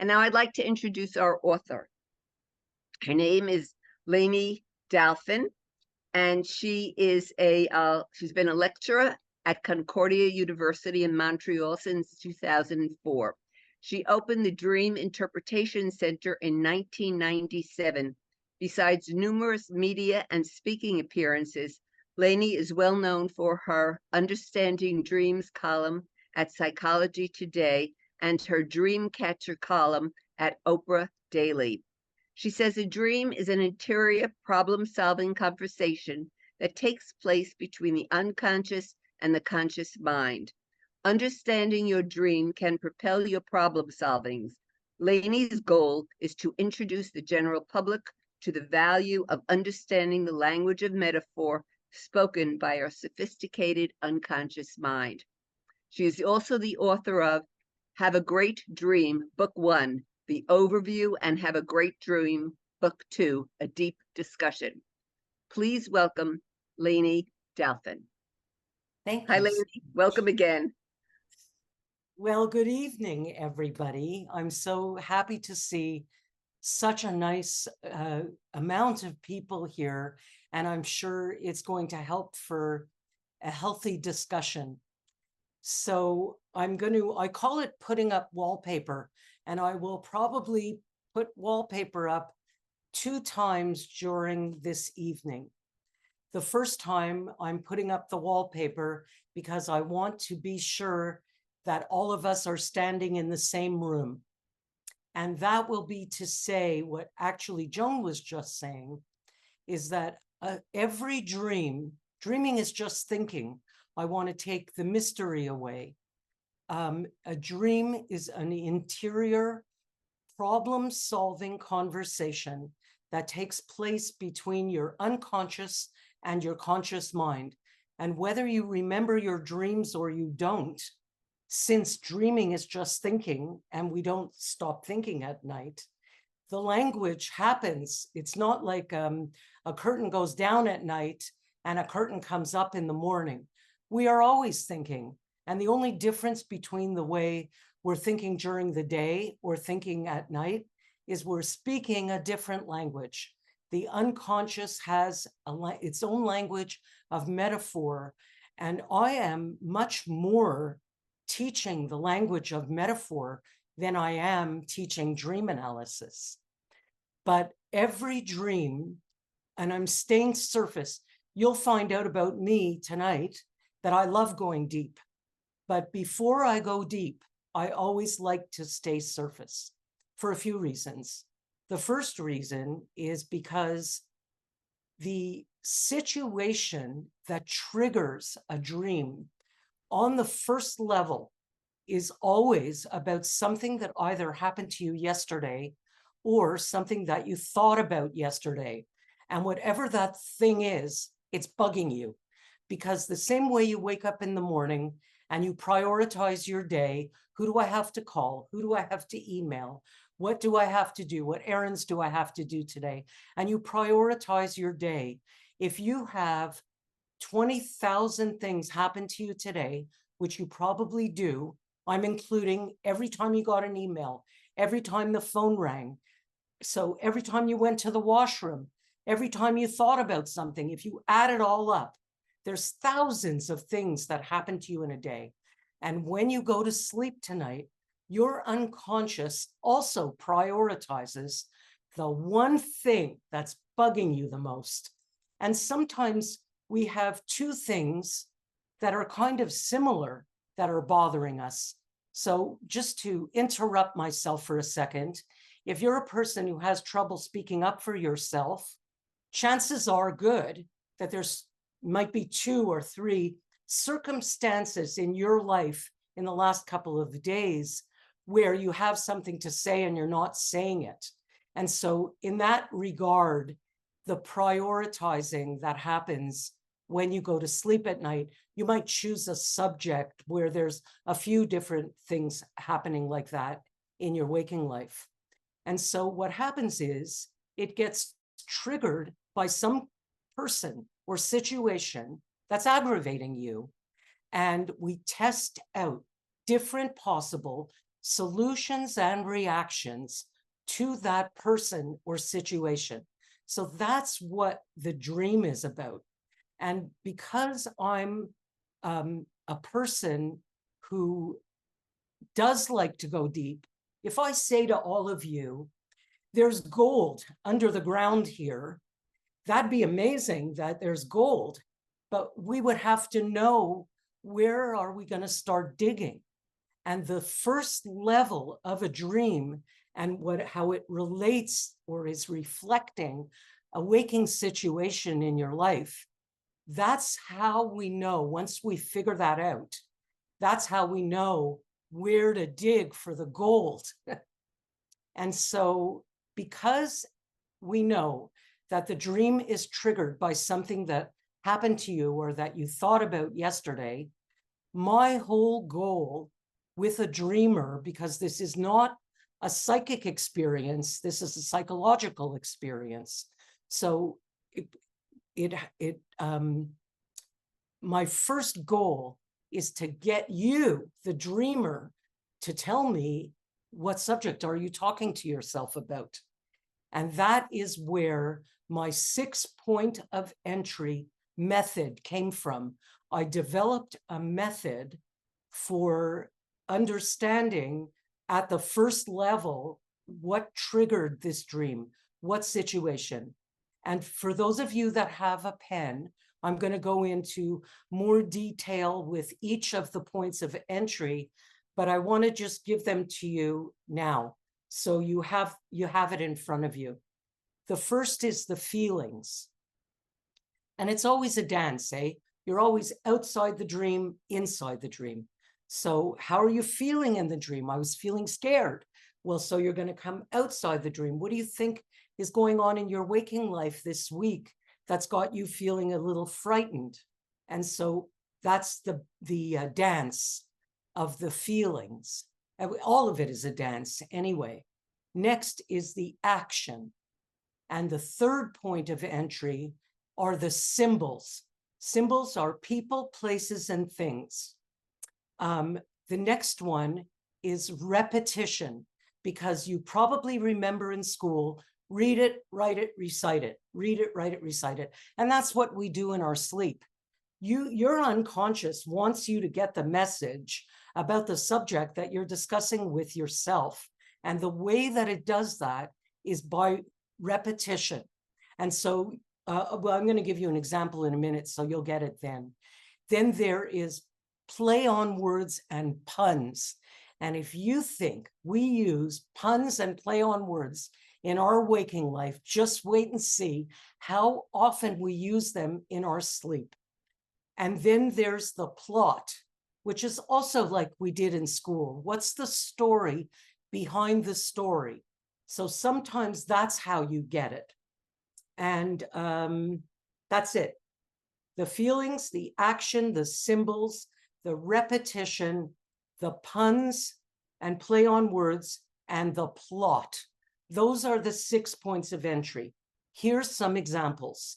And now I'd like to introduce our author. Her name is Layne Dalfen, and she's been a lecturer at Concordia University in Montreal since 2004. She opened the Dream Interpretation Center in 1997. Besides numerous media and speaking appearances, Layne is well known for her Understanding Dreams column at Psychology Today and her Dreamcatcher column at Oprah Daily. She says a dream is an interior problem-solving conversation that takes place between the unconscious and the conscious mind. Understanding your dream can propel your problem solvings. Layne's goal is to introduce the general public to the value of understanding the language of metaphor spoken by our sophisticated unconscious mind. She is also the author of Have a Great Dream, Book 1, The Overview, and Have a Great Dream, Book 2, A Deep Discussion. Please welcome Layne Dalfen. Thank you. Hi, you. Layne. Welcome again. Well, good evening, everybody. I'm so happy to see such a nice amount of people here, and I'm sure it's going to help for a healthy discussion. So I call it putting up wallpaper, and I will probably put wallpaper up 2 times during this evening. The first time I'm putting up the wallpaper because I want to be sure that all of us are standing in the same room. And that will be to say what actually Joan was just saying, is that every dreaming is just thinking. I want to take the mystery away. A dream is an interior problem-solving conversation that takes place between your unconscious and your conscious mind. And whether you remember your dreams or you don't, since dreaming is just thinking and we don't stop thinking at night, the language happens. It's not like a curtain goes down at night and a curtain comes up in the morning. We are always thinking. And the only difference between the way we're thinking during the day or thinking at night is we're speaking a different language. The unconscious has its own language of metaphor. And I am much more teaching the language of metaphor than I am teaching dream analysis. But every dream, and I'm staying surface, you'll find out about me tonight that I love going deep. But before I go deep, I always like to stay surface for a few reasons. The first reason is because the situation that triggers a dream on the first level is always about something that either happened to you yesterday or something that you thought about yesterday. And whatever that thing is, it's bugging you. Because the same way you wake up in the morning and you prioritize your day, who do I have to call? Who do I have to email? What do I have to do? What errands do I have to do today? And you prioritize your day. If you have 20,000 things happen to you today, which you probably do, I'm including every time you got an email, every time the phone rang. So every time you went to the washroom, every time you thought about something, if you add it all up, there's thousands of things that happen to you in a day. And when you go to sleep tonight, your unconscious also prioritizes the one thing that's bugging you the most. And sometimes we have 2 things that are kind of similar that are bothering us. So just to interrupt myself for a second, if you're a person who has trouble speaking up for yourself, chances are good that there's might be 2 or 3 circumstances in your life in the last couple of days where you have something to say and you're not saying it. And so in that regard, the prioritizing that happens when you go to sleep at night, you might choose a subject where there's a few different things happening like that in your waking life. And so what happens is it gets triggered by some person or situation that's aggravating you. And we test out different possible solutions and reactions to that person or situation. So that's what the dream is about. And because I'm a person who does like to go deep, if I say to all of you, there's gold under the ground here, that'd be amazing that there's gold, but we would have to know, where are we going to start digging? And the first level of a dream and how it relates or is reflecting a waking situation in your life, that's how we know. Once we figure that out, that's how we know where to dig for the gold. And so, because we know that the dream is triggered by something that happened to you or that you thought about yesterday, my whole goal with a dreamer, because this is not a psychic experience, this is a psychological experience. So my first goal is to get you, the dreamer, to tell me, what subject are you talking to yourself about? And that is where my 6-point of entry method came from. I developed a method for understanding at the first level what triggered this dream, what situation. And for those of you that have a pen, I'm going to go into more detail with each of the points of entry, but I want to just give them to you now. So you have it in front of you. The first is the feelings. And it's always a dance, eh? You're always outside the dream, inside the dream. So how are you feeling in the dream? I was feeling scared. Well, so you're going to come outside the dream. What do you think is going on in your waking life this week that's got you feeling a little frightened? And so that's the dance of the feelings. All of it is a dance anyway. Next is the action. And the third point of entry are the symbols. Symbols are people, places, and things. The next one is repetition, because you probably remember in school, read it, write it, recite it, read it, write it, recite it. And that's what we do in our sleep. Your unconscious wants you to get the message about the subject that you're discussing with yourself. And the way that it does that is by repetition. And so, well, I'm going to give you an example in a minute, so you'll get it then. Then there is play on words and puns. And if you think we use puns and play on words in our waking life, just wait and see how often we use them in our sleep. And then there's the plot, which is also like we did in school. What's the story behind the story? So sometimes that's how you get it. And that's it. The feelings, the action, the symbols, the repetition, the puns and play on words, and the plot. Those are the 6 points of entry. Here's some examples.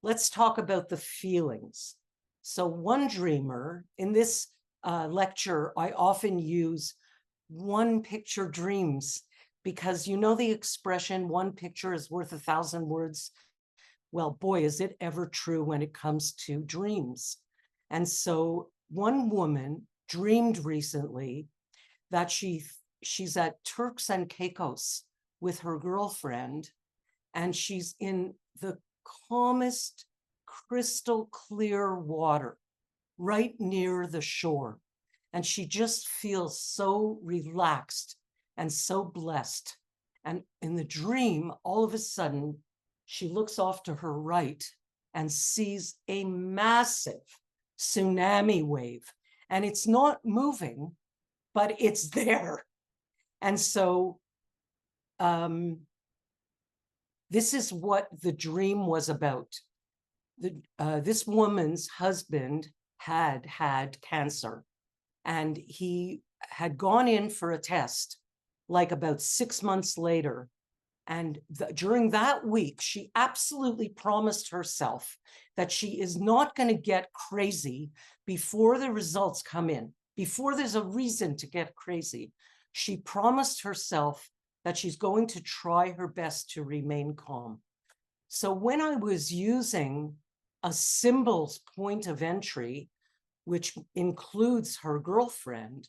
Let's talk about the feelings. So one dreamer, in this lecture, I often use one picture dreams, because you know the expression, one picture is worth 1,000 words. Well, boy, is it ever true when it comes to dreams. And so one woman dreamed recently that she's at Turks and Caicos with her girlfriend, and she's in the calmest, crystal clear water right near the shore. And she just feels so relaxed and so blessed. And in the dream, all of a sudden, she looks off to her right and sees a massive tsunami wave. And it's not moving, but it's there. And so this is what the dream was about. This woman's husband had cancer, and he had gone in for a test like about 6 months later. And during that week, she absolutely promised herself that she is not going to get crazy before the results come in, before there's a reason to get crazy. she promised herself that she's going to try her best to remain calm. So when I was using a symbol's point of entry, which includes her girlfriend,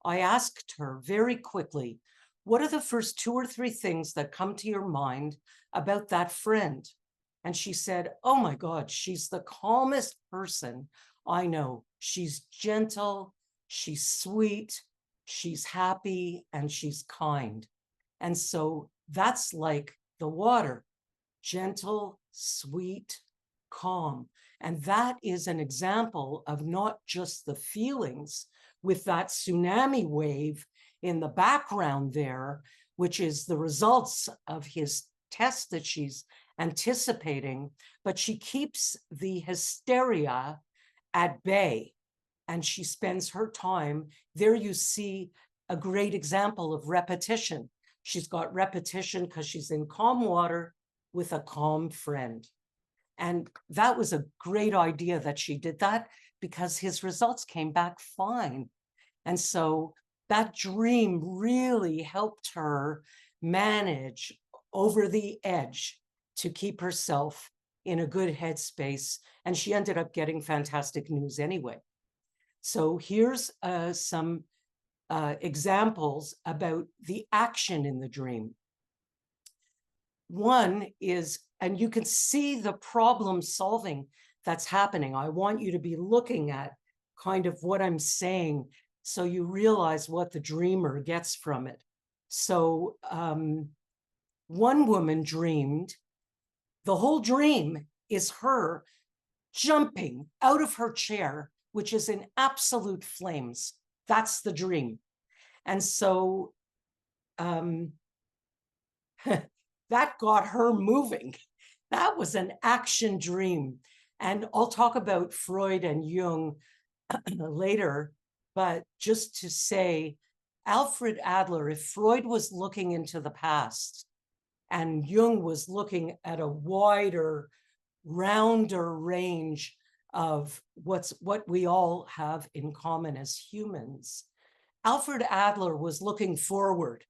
I asked her very quickly, what are the first 2 or 3 things that come to your mind about that friend? And she said, oh my God, she's the calmest person I know. She's gentle, she's sweet, she's happy, and she's kind. And so that's like the water, gentle, sweet, calm. And that is an example of not just the feelings with that tsunami wave in the background there, which is the results of his test that she's anticipating, but she keeps the hysteria at bay and she spends her time there. You see a great example of repetition. She's got repetition because she's in calm water with a calm friend. And that was a great idea that she did that because his results came back fine. And so that dream really helped her manage over the edge to keep herself in a good headspace. And she ended up getting fantastic news anyway. So here's some examples about the action in the dream. One is, and you can see the problem solving that's happening. I want you to be looking at kind of what I'm saying so you realize what the dreamer gets from it. So one woman dreamed, the whole dream is her jumping out of her chair, which is in absolute flames. That's the dream. And so that got her moving. That was an action dream. And I'll talk about Freud and Jung later, but just to say, Alfred Adler, if Freud was looking into the past and Jung was looking at a wider, rounder range of what we all have in common as humans, Alfred Adler was looking forward,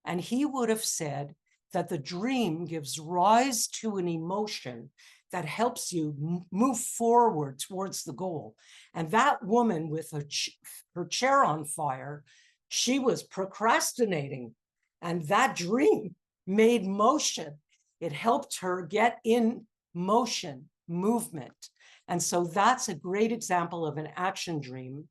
and he would have said that the dream gives rise to an emotion that helps you move forward towards the goal. And that woman with her chair on fire, she was procrastinating, and that dream made motion. It helped her get in motion, movement. And so that's a great example of an action dream.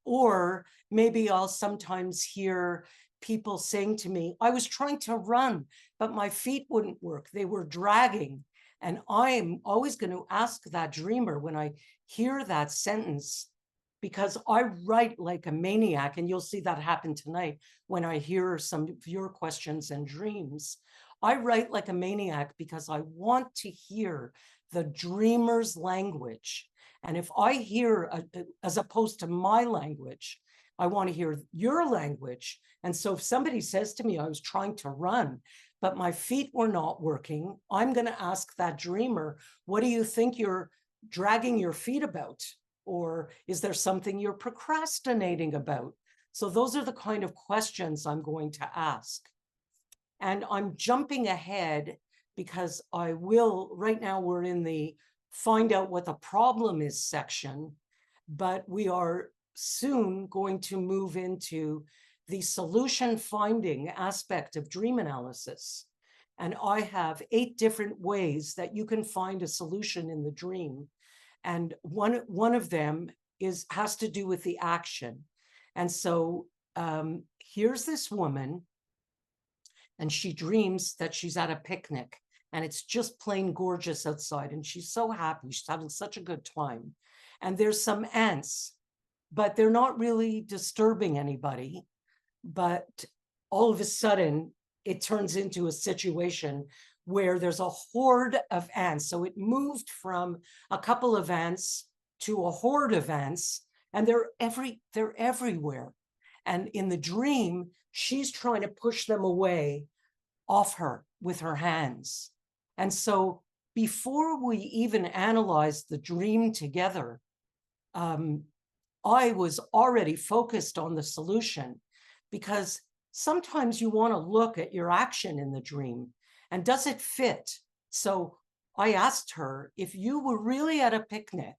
Or maybe I'll sometimes hear people saying to me, I was trying to run, but my feet wouldn't work. They were dragging. And I'm always going to ask that dreamer when I hear that sentence, because I write like a maniac, and you'll see that happen tonight when I hear some of your questions and dreams. I write like a maniac because I want to hear the dreamer's language. And if I hear, as opposed to my language, I want to hear your language. And so if somebody says to me, I was trying to run, but my feet were not working, I'm going to ask that dreamer, what do you think you're dragging your feet about? Or is there something you're procrastinating about? So those are the kind of questions I'm going to ask. And I'm jumping ahead because I will, right now we're in the find out what the problem is section, but we are soon going to move into the solution finding aspect of dream analysis. And I have 8 different ways that you can find a solution in the dream. And one of them has to do with the action. And so here's this woman, and she dreams that she's at a picnic and it's just plain gorgeous outside. And she's so happy. She's having such a good time. And there's some ants, but they're not really disturbing anybody. But all of a sudden, it turns into a situation where there's a horde of ants. So it moved from a couple of ants to a horde of ants, and they're everywhere. And in the dream, she's trying to push them away off her with her hands. And so before we even analyzed the dream together, I was already focused on the solution, because sometimes you want to look at your action in the dream and does it fit? So I asked her, if you were really at a picnic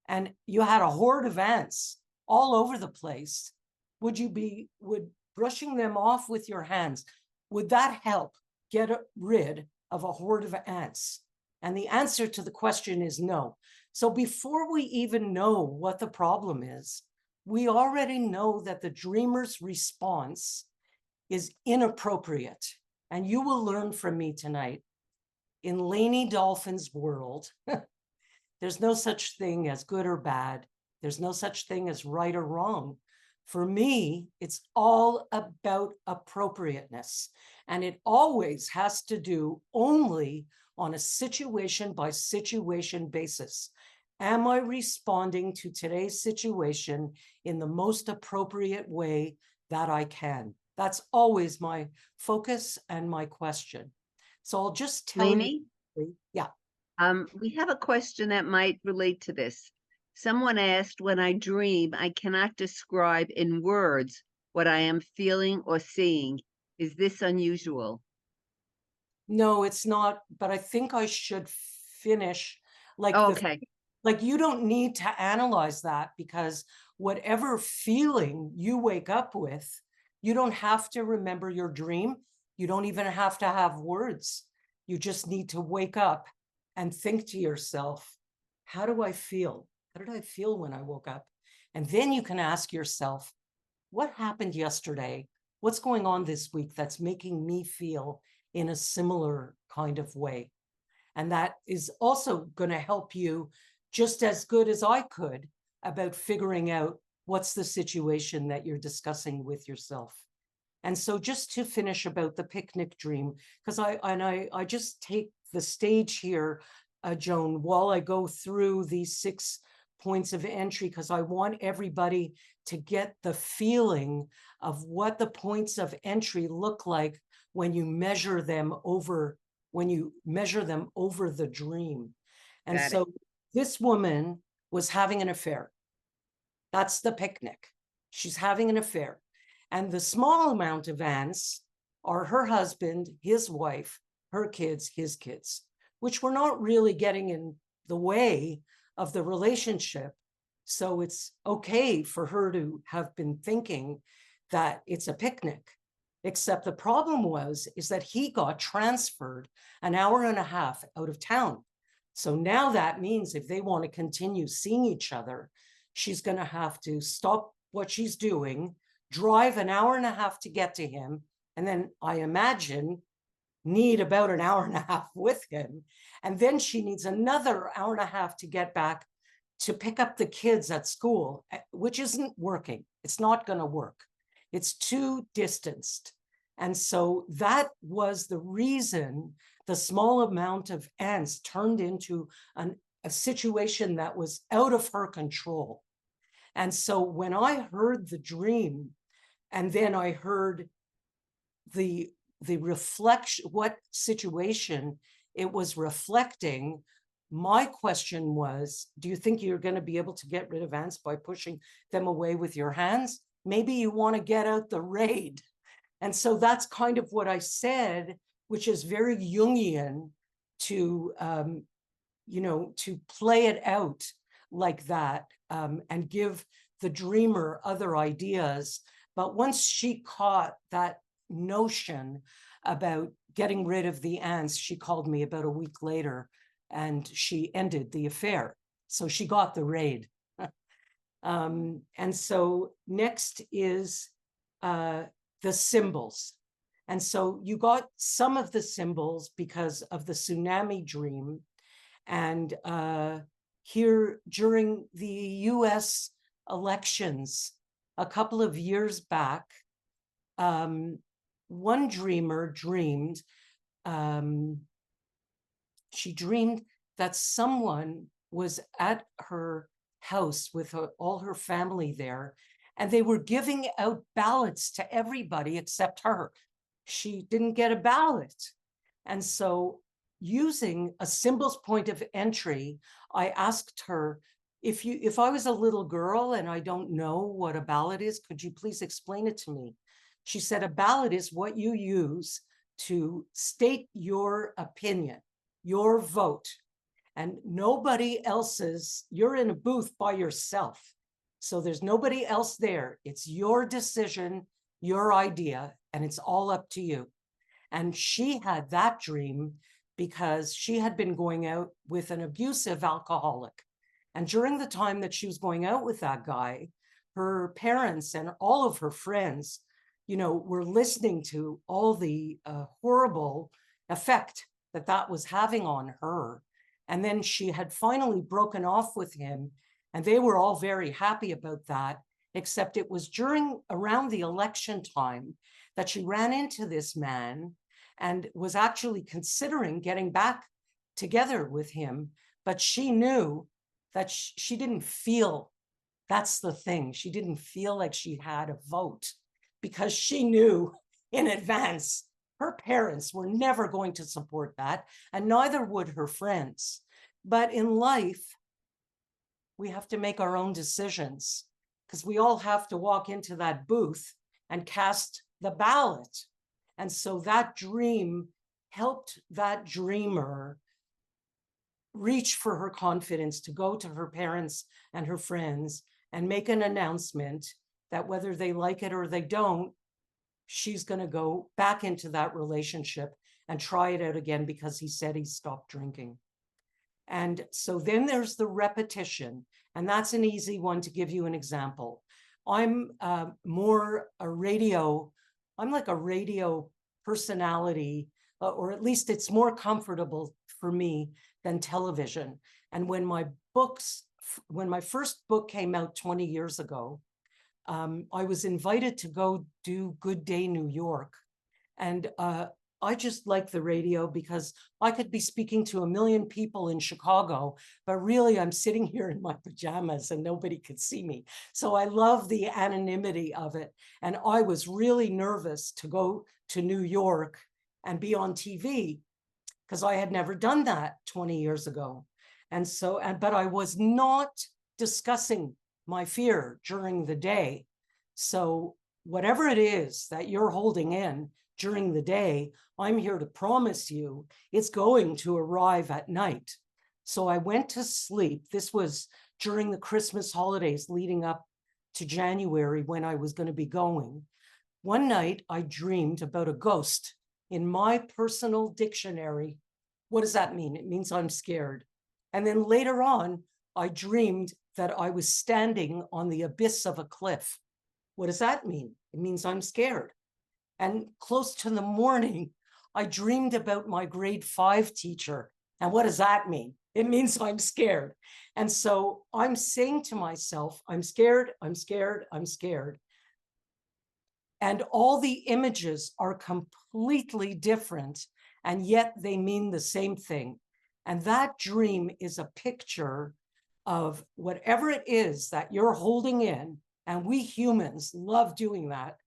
and you had a horde of ants all over the place, would brushing them off with your hands, would that help get rid of a horde of ants? And the answer to the question is no. So before we even know what the problem is, we already know that the dreamer's response is inappropriate. And you will learn from me tonight. In Layne Dalfen's world, there's no such thing as good or bad. There's no such thing as right or wrong. For me, it's all about appropriateness. And it always has to do only on a situation by situation basis. Am I responding to today's situation in the most appropriate way that I can? That's always my focus and my question. So I'll just tell you. Layne, Yeah. we have a question that might relate to this. Someone asked, when I dream, I cannot describe in words what I am feeling or seeing. Is this unusual? No, it's not, but I think I should finish like Okay, like you don't need to analyze that, because whatever feeling you wake up with, you don't have to remember your dream. You don't even have to have words. You just need to wake up and think to yourself, how do I feel? How did I feel when I woke up? And then you can ask yourself, what happened yesterday? What's going on this week that's making me feel in a similar kind of way? And that is also going to help you just as good as I could about figuring out what's the situation that you're discussing with yourself. And so just to finish about the picnic dream, because I just take the stage here, Joan, while I go through these 6 points of entry, because I want everybody to get the feeling of what the points of entry look like when you measure them over the dream. And got it. so this woman was having an affair. That's the picnic. She's having an affair. And the small amount of ants are her husband, his wife, her kids, his kids, which were not really getting in the way of the relationship. So it's okay for her to have been thinking that it's a picnic. Except the problem is that he got transferred an hour and a half out of town. So now that means if they want to continue seeing each other, she's going to have to stop what she's doing, drive an hour and a half to get to him, and then I imagine need about an hour and a half with him. And then she needs another hour and a half to get back to pick up the kids at school, which isn't working. It's not going to work. It's too distanced. And so that was the reason the small amount of ants turned into a situation that was out of her control. And so when I heard the dream, and then I heard the reflection, what situation it was reflecting, my question was, do you think you're going to be able to get rid of ants by pushing them away with your hands? Maybe you want to get out the raid. And so that's kind of what I said, which is very Jungian to, to play it out like that, and give the dreamer other ideas. But once she caught that notion about getting rid of the ants, she called me about a week later and she ended the affair. So she got the raid. And so next is the symbols. And so you got some of the symbols because of the tsunami dream. And here during the US elections a couple of years back, one dreamer dreamed, she dreamed that someone was at her house with all her family there, and they were giving out ballots to everybody except her. She didn't get a ballot. And so using a symbols point of entry, I asked her, if I was a little girl and I don't know what a ballot is, could you please explain it to me? She said, a ballot is what you use to state your opinion, your vote, and nobody else's. You're in a booth by yourself. So there's nobody else there. It's your decision, your idea, and it's all up to you. And she had that dream because she had been going out with an abusive alcoholic. And during the time that she was going out with that guy, her parents and all of her friends, were listening to all the horrible effect that was having on her. And then she had finally broken off with him, and they were all very happy about that, except it was around the election time that she ran into this man and was actually considering getting back together with him. But she knew that she didn't feel, that's the thing, she didn't feel like she had a vote, because she knew in advance her parents were never going to support that, and neither would her friends. But in life, we have to make our own decisions, because we all have to walk into that booth and cast the ballot. And so that dream helped that dreamer reach for her confidence to go to her parents and her friends and make an announcement that whether they like it or they don't, she's going to go back into that relationship and try it out again, because he said he stopped drinking. And so then there's the repetition, and that's an easy one to give you an example. I'm like a radio personality, or at least it's more comfortable for me than television. And when my first book came out 20 years ago, I was invited to go do Good Day New York. And I just like the radio because I could be speaking to 1 million people in Chicago, but really I'm sitting here in my pajamas and nobody could see me. So I love the anonymity of it. And I was really nervous to go to New York and be on TV, because I had never done that 20 years ago. But I was not discussing my fear during the day. So whatever it is that you're holding in during the day, I'm here to promise you it's going to arrive at night. So I went to sleep. This was during the Christmas holidays leading up to January, when I was going to be going. One night I dreamed about a ghost. In my personal dictionary, what does that mean? It means I'm scared. And then later on, I dreamed that I was standing on the abyss of a cliff. What does that mean? It means I'm scared. And close to the morning, I dreamed about my grade 5 teacher. And what does that mean? It means I'm scared. And so I'm saying to myself, I'm scared, I'm scared, I'm scared. And all the images are completely different, and yet they mean the same thing. And that dream is a picture of whatever it is that you're holding in. And we humans love doing that.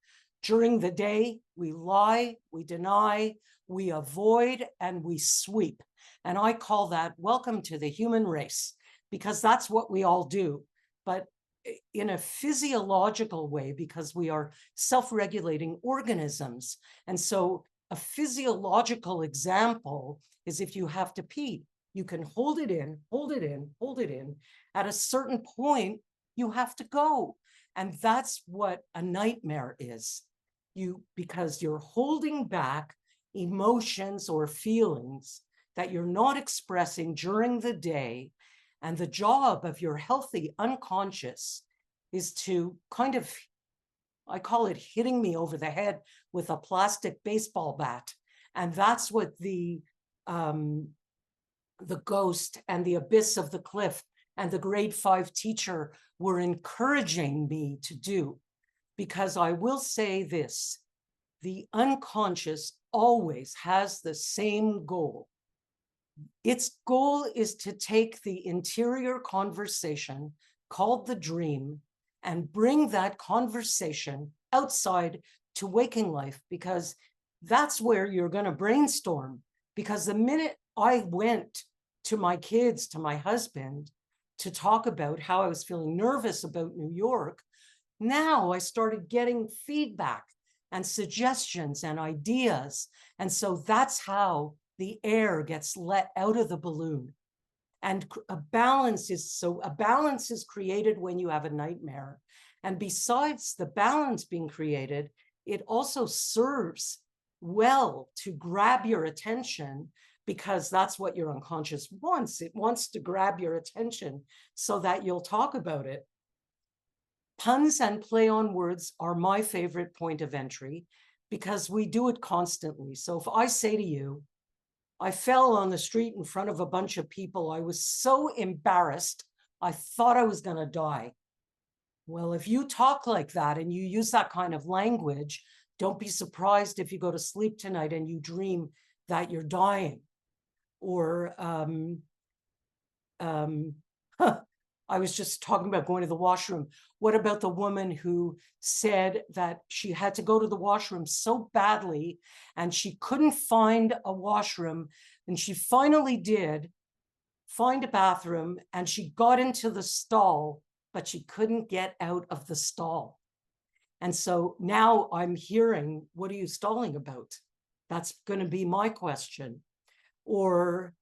During the day, we lie, we deny, we avoid, and we sweep. And I call that welcome to the human race, because that's what we all do. But in a physiological way, because we are self-regulating organisms. And so a physiological example is if you have to pee, you can hold it in, hold it in, hold it in. At a certain point, you have to go. And that's what a nightmare is. Because you're holding back emotions or feelings that you're not expressing during the day. And the job of your healthy unconscious is to kind of, I call it hitting me over the head with a plastic baseball bat. And that's what the ghost and the abyss of the cliff and the grade 5 teacher were encouraging me to do. Because I will say this, the unconscious always has the same goal. Its goal is to take the interior conversation called the dream and bring that conversation outside to waking life, because that's where you're going to brainstorm. Because the minute I went to my kids, to my husband, to talk about how I was feeling nervous about New York, now I started getting feedback and suggestions and ideas. And so that's how the air gets let out of the balloon. And a balance is created when you have a nightmare. And besides the balance being created, it also serves well to grab your attention, because that's what your unconscious wants. It wants to grab your attention so that you'll talk about it. Puns and play on words are my favorite point of entry because we do it constantly. So if I say to you, I fell on the street in front of a bunch of people, I was so embarrassed, I thought I was going to die. Well, if you talk like that and you use that kind of language, don't be surprised if you go to sleep tonight and you dream that you're dying. Or I was just talking about going to the washroom. What about the woman who said that she had to go to the washroom so badly and she couldn't find a washroom, and she finally did find a bathroom and she got into the stall, but she couldn't get out of the stall. And so now I'm hearing, what are you stalling about? That's going to be my question. Or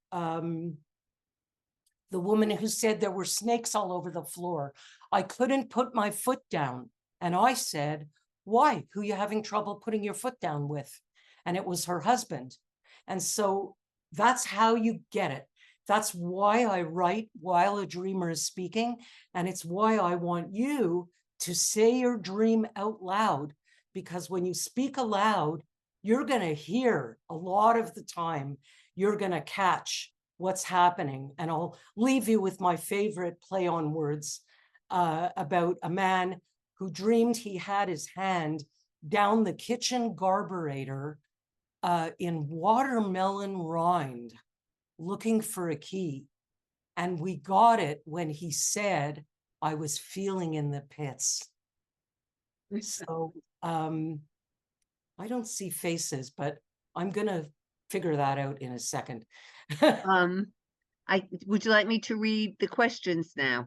the woman who said there were snakes all over the floor. I couldn't put my foot down. And I said, why? Who are you having trouble putting your foot down with? And it was her husband. And so that's how you get it. That's why I write while a dreamer is speaking. And it's why I want you to say your dream out loud, because when you speak aloud, you're going to hear a lot of the time, you're going to catch what's happening. And I'll leave you with my favorite play on words about a man who dreamed he had his hand down the kitchen garburator in watermelon rind, looking for a key. And we got it when he said, I was feeling in the pits. So I don't see faces, but I'm going to figure that out in a second. Would you like me to read the questions now?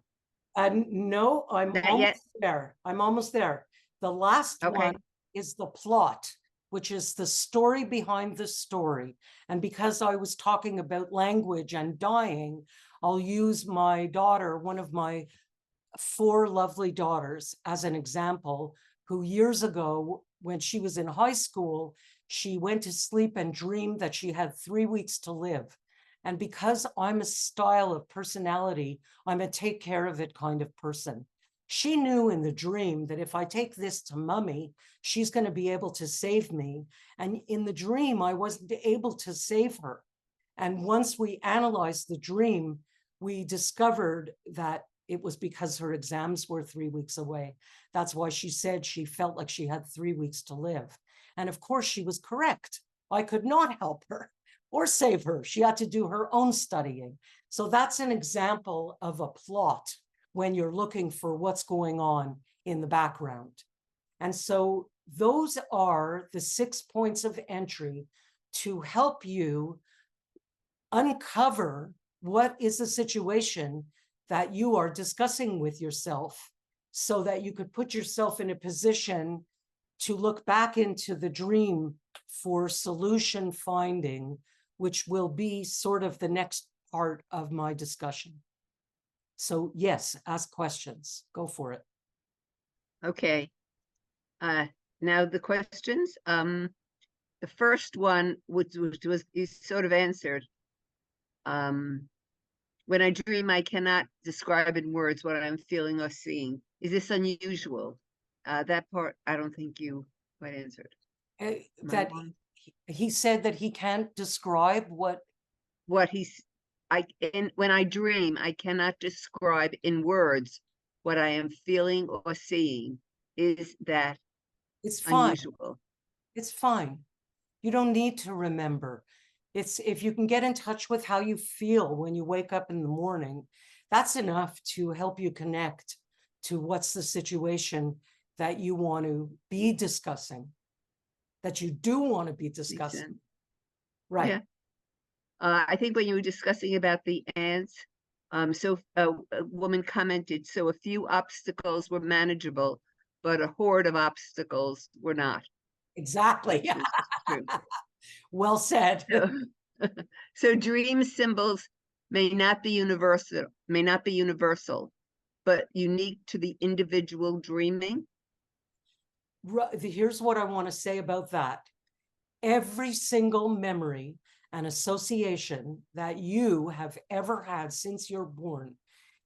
No, I'm Not almost yet? there. I'm almost there. The last Okay. one is the plot, which is the story behind the story. And because I was talking about language and dying, I'll use my daughter, one of my 4 lovely daughters, as an example, who years ago, when she was in high school, she went to sleep and dreamed that she had 3 weeks to live. And because I'm a style of personality, I'm a take care of it kind of person. She knew in the dream that if I take this to mommy, she's going to be able to save me. And in the dream, I wasn't able to save her. And once we analyzed the dream, we discovered that it was because her exams were 3 weeks away. That's why she said she felt like she had 3 weeks to live. And of course, she was correct. I could not help her or save her. She had to do her own studying. So that's an example of a plot when you're looking for what's going on in the background. And so those are the 6 points of entry to help you uncover what is the situation that you are discussing with yourself, so that you could put yourself in a position to look back into the dream for solution finding, which will be sort of the next part of my discussion. So yes, ask questions. Go for it. Okay. Now the questions. The first one, which is sort of answered. When I dream, I cannot describe in words what I'm feeling or seeing. Is this unusual? That part, I don't think you quite answered. That he said that he can't describe what he's, when I dream, I cannot describe in words what I am feeling or seeing. Is that it's fine. unusual? It's fine. You don't need to remember. It's if you can get in touch with how you feel when you wake up in the morning, that's enough to help you connect to what's the situation that you want to be discussing, that you do want to be discussing. Right. Yeah. I think when you were discussing about the ants, so a woman commented, so a few obstacles were manageable, but a horde of obstacles were not. Exactly. This is true. Well said. So, so dream symbols may not be universal, but unique to the individual dreaming. Here's what I want to say about that. Every single memory and association that you have ever had since you're born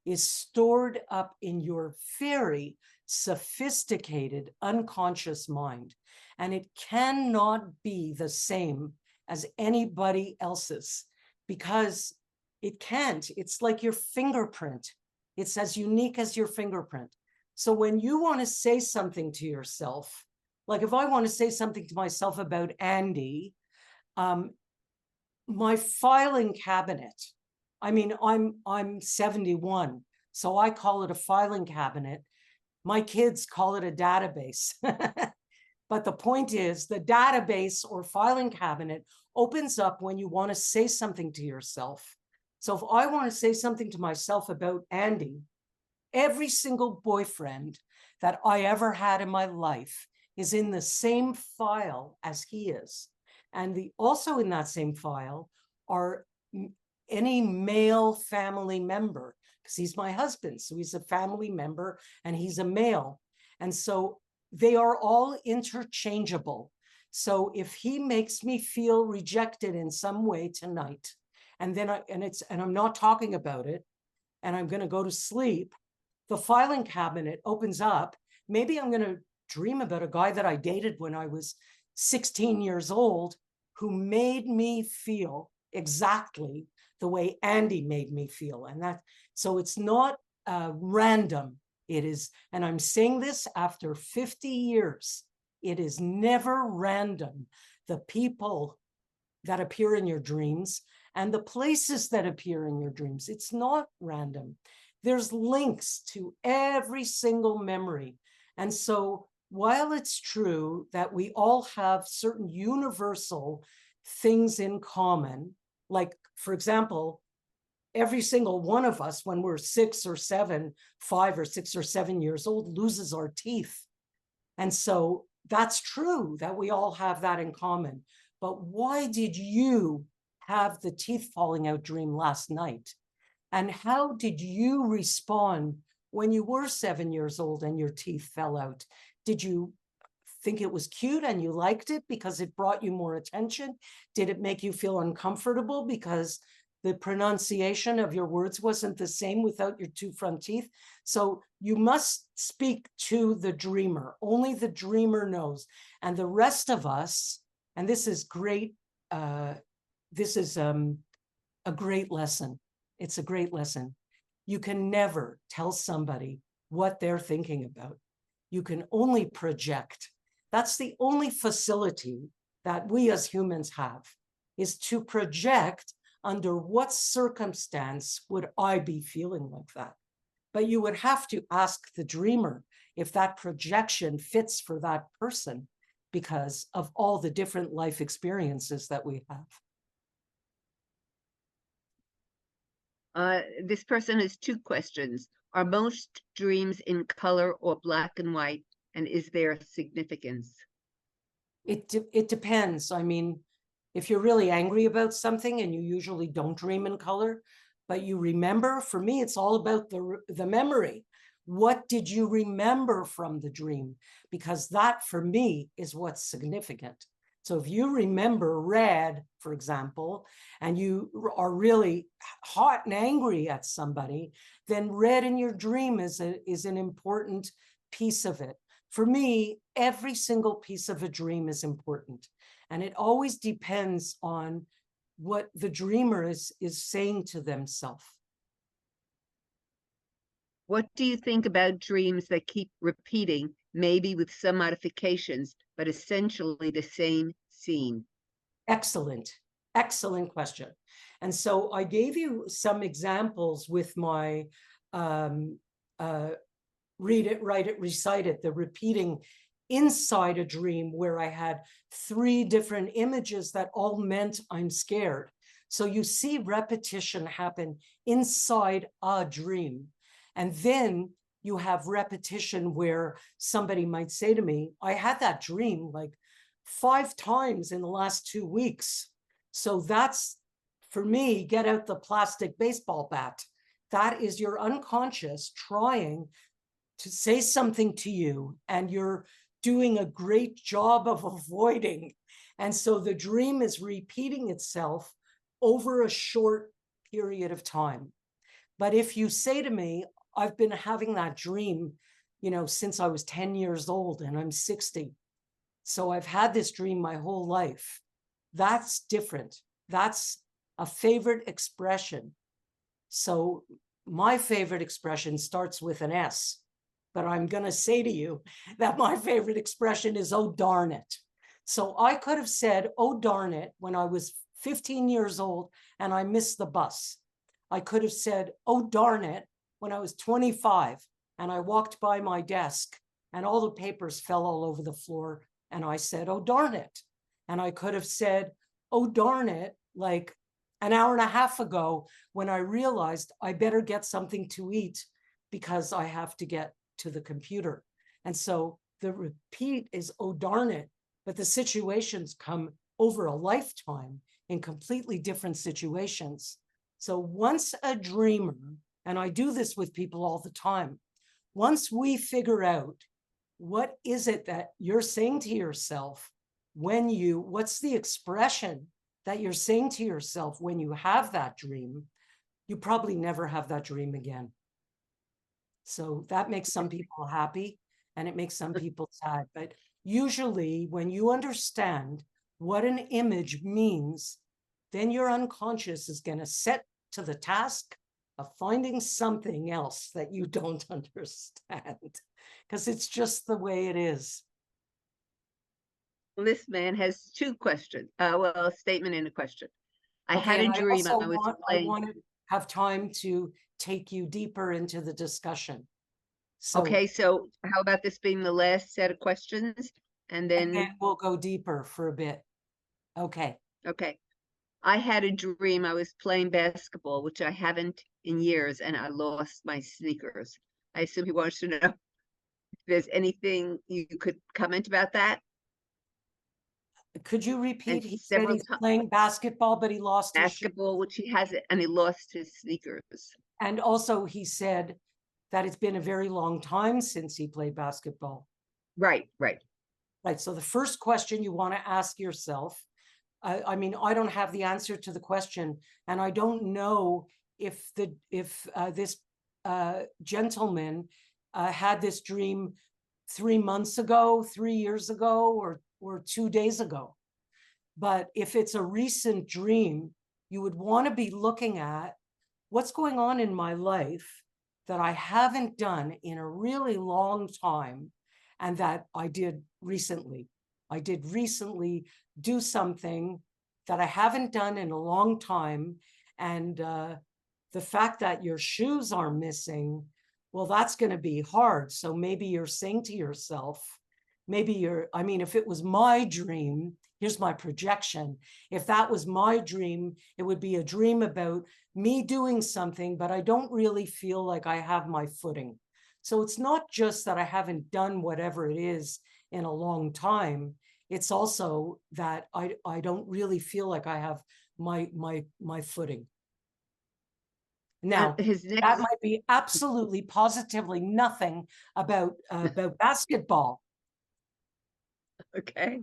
is stored up in your very sophisticated unconscious mind. And it cannot be the same as anybody else's because it can't. It's like your fingerprint. It's as unique as your fingerprint. So when you want to say something to yourself, like if I want to say something to myself about Andy, my filing cabinet, I mean, I'm 71, so I call it a filing cabinet. My kids call it a database. But the point is, the database or filing cabinet opens up when you want to say something to yourself. So if I want to say something to myself about Andy, every single boyfriend that I ever had in my life is in the same file as he is. And also in that same file are any male family member, because he's my husband. So he's a family member and he's a male. And so they are all interchangeable. So if he makes me feel rejected in some way tonight, and I'm not talking about it, and I'm going to go to sleep, the filing cabinet opens up. Maybe I'm going to dream about a guy that I dated when I was 16 years old who made me feel exactly the way Andy made me feel. So it's not random. It is, and I'm saying this after 50 years, it is never random. The people that appear in your dreams and the places that appear in your dreams, it's not random. There's links to every single memory. And so while it's true that we all have certain universal things in common, like, for example, every single one of us, when we're 6 or 7, 5 or 6 or 7 years old, loses our teeth. And so that's true that we all have that in common. But why did you have the teeth falling out dream last night? And how did you respond when you were 7 years old and your teeth fell out? Did you think it was cute and you liked it because it brought you more attention? Did it make you feel uncomfortable because the pronunciation of your words wasn't the same without your 2 front teeth? So you must speak to the dreamer. Only the dreamer knows. And the rest of us, and this is great, this is a great lesson. It's a great lesson. You can never tell somebody what they're thinking about. You can only project. That's the only facility that we as humans have, is to project under what circumstance would I be feeling like that. But you would have to ask the dreamer if that projection fits for that person because of all the different life experiences that we have. This person has 2 questions. Are most dreams in color or black and white? And is there significance? It depends. I mean, if you're really angry about something and you usually don't dream in color, but you remember, for me, it's all about the memory. What did you remember from the dream? Because that, for me, is what's significant. So if you remember red, for example, and you are really hot and angry at somebody, then red in your dream is an important piece of it. For me, every single piece of a dream is important. And it always depends on what the dreamer is saying to themselves. What do you think about dreams that keep repeating, maybe with some modifications, but essentially the same scene? Excellent, excellent question. And so I gave you some examples with my read it, write it, recite it, the repeating inside a dream where I had 3 different images that all meant I'm scared. So you see repetition happen inside a dream. And then you have repetition where somebody might say to me, I had that dream like 5 times in the last 2 weeks. So that's, for me, get out the plastic baseball bat. That is your unconscious trying to say something to you, and you're doing a great job of avoiding. And so the dream is repeating itself over a short period of time. But if you say to me, I've been having that dream, since I was 10 years old and I'm 60. So I've had this dream my whole life. That's different. That's a favorite expression. So my favorite expression starts with an S, but I'm going to say to you that my favorite expression is, oh, darn it. So I could have said, oh, darn it, when I was 15 years old and I missed the bus. I could have said, oh, darn it, when I was 25 and I walked by my desk and all the papers fell all over the floor and I said, oh, darn it. And I could have said, oh, darn it, like an hour and a half ago when I realized I better get something to eat because I have to get to the computer. And so the repeat is, oh, darn it. But the situations come over a lifetime in completely different situations. So once a dreamer, and I do this with people all the time, once we figure out what is it that you're saying to yourself what's the expression that you're saying to yourself when you have that dream, you probably never have that dream again. So that makes some people happy and it makes some people sad. But usually when you understand what an image means, then your unconscious is going to set to the task of finding something else that you don't understand, because it's just the way it is. This man has 2 questions. A statement and a question. I Okay, had a and I dream also I was want playing. to have time to take you deeper into the discussion. So, Okay, so how about this being the last set of questions? And and then then, we'll go deeper for a bit. Okay. okay. I had a dream I was playing basketball, which I haven't in years, and I lost my sneakers. I assume he wants to know if there's anything you could comment about that. Could you And repeat? He said several he's times playing basketball, but he lost his shoe. basketball, which he has it, and he lost his sneakers. And also he said that it's been a very long time since he played basketball. Right, right. Right. So the first question you want to ask yourself, I mean, I don't have the answer to the question, and I don't know if this gentleman had this dream 3 months ago, 3 years ago, or 2 days ago. But if it's a recent dream, you would want to be looking at what's going on in my life that I haven't done in a really long time and that I did recently. I did recently do something that I haven't done in a long time. And the fact that your shoes are missing, well, that's going to be hard. So maybe you're saying to yourself, if it was my dream, here's my projection. If that was my dream, it would be a dream about me doing something, but I don't really feel like I have my footing. So it's not just that I haven't done whatever it is in a long time. It's also that I don't really feel like I have my footing. Now, His that next, might be absolutely positively nothing about basketball. okay.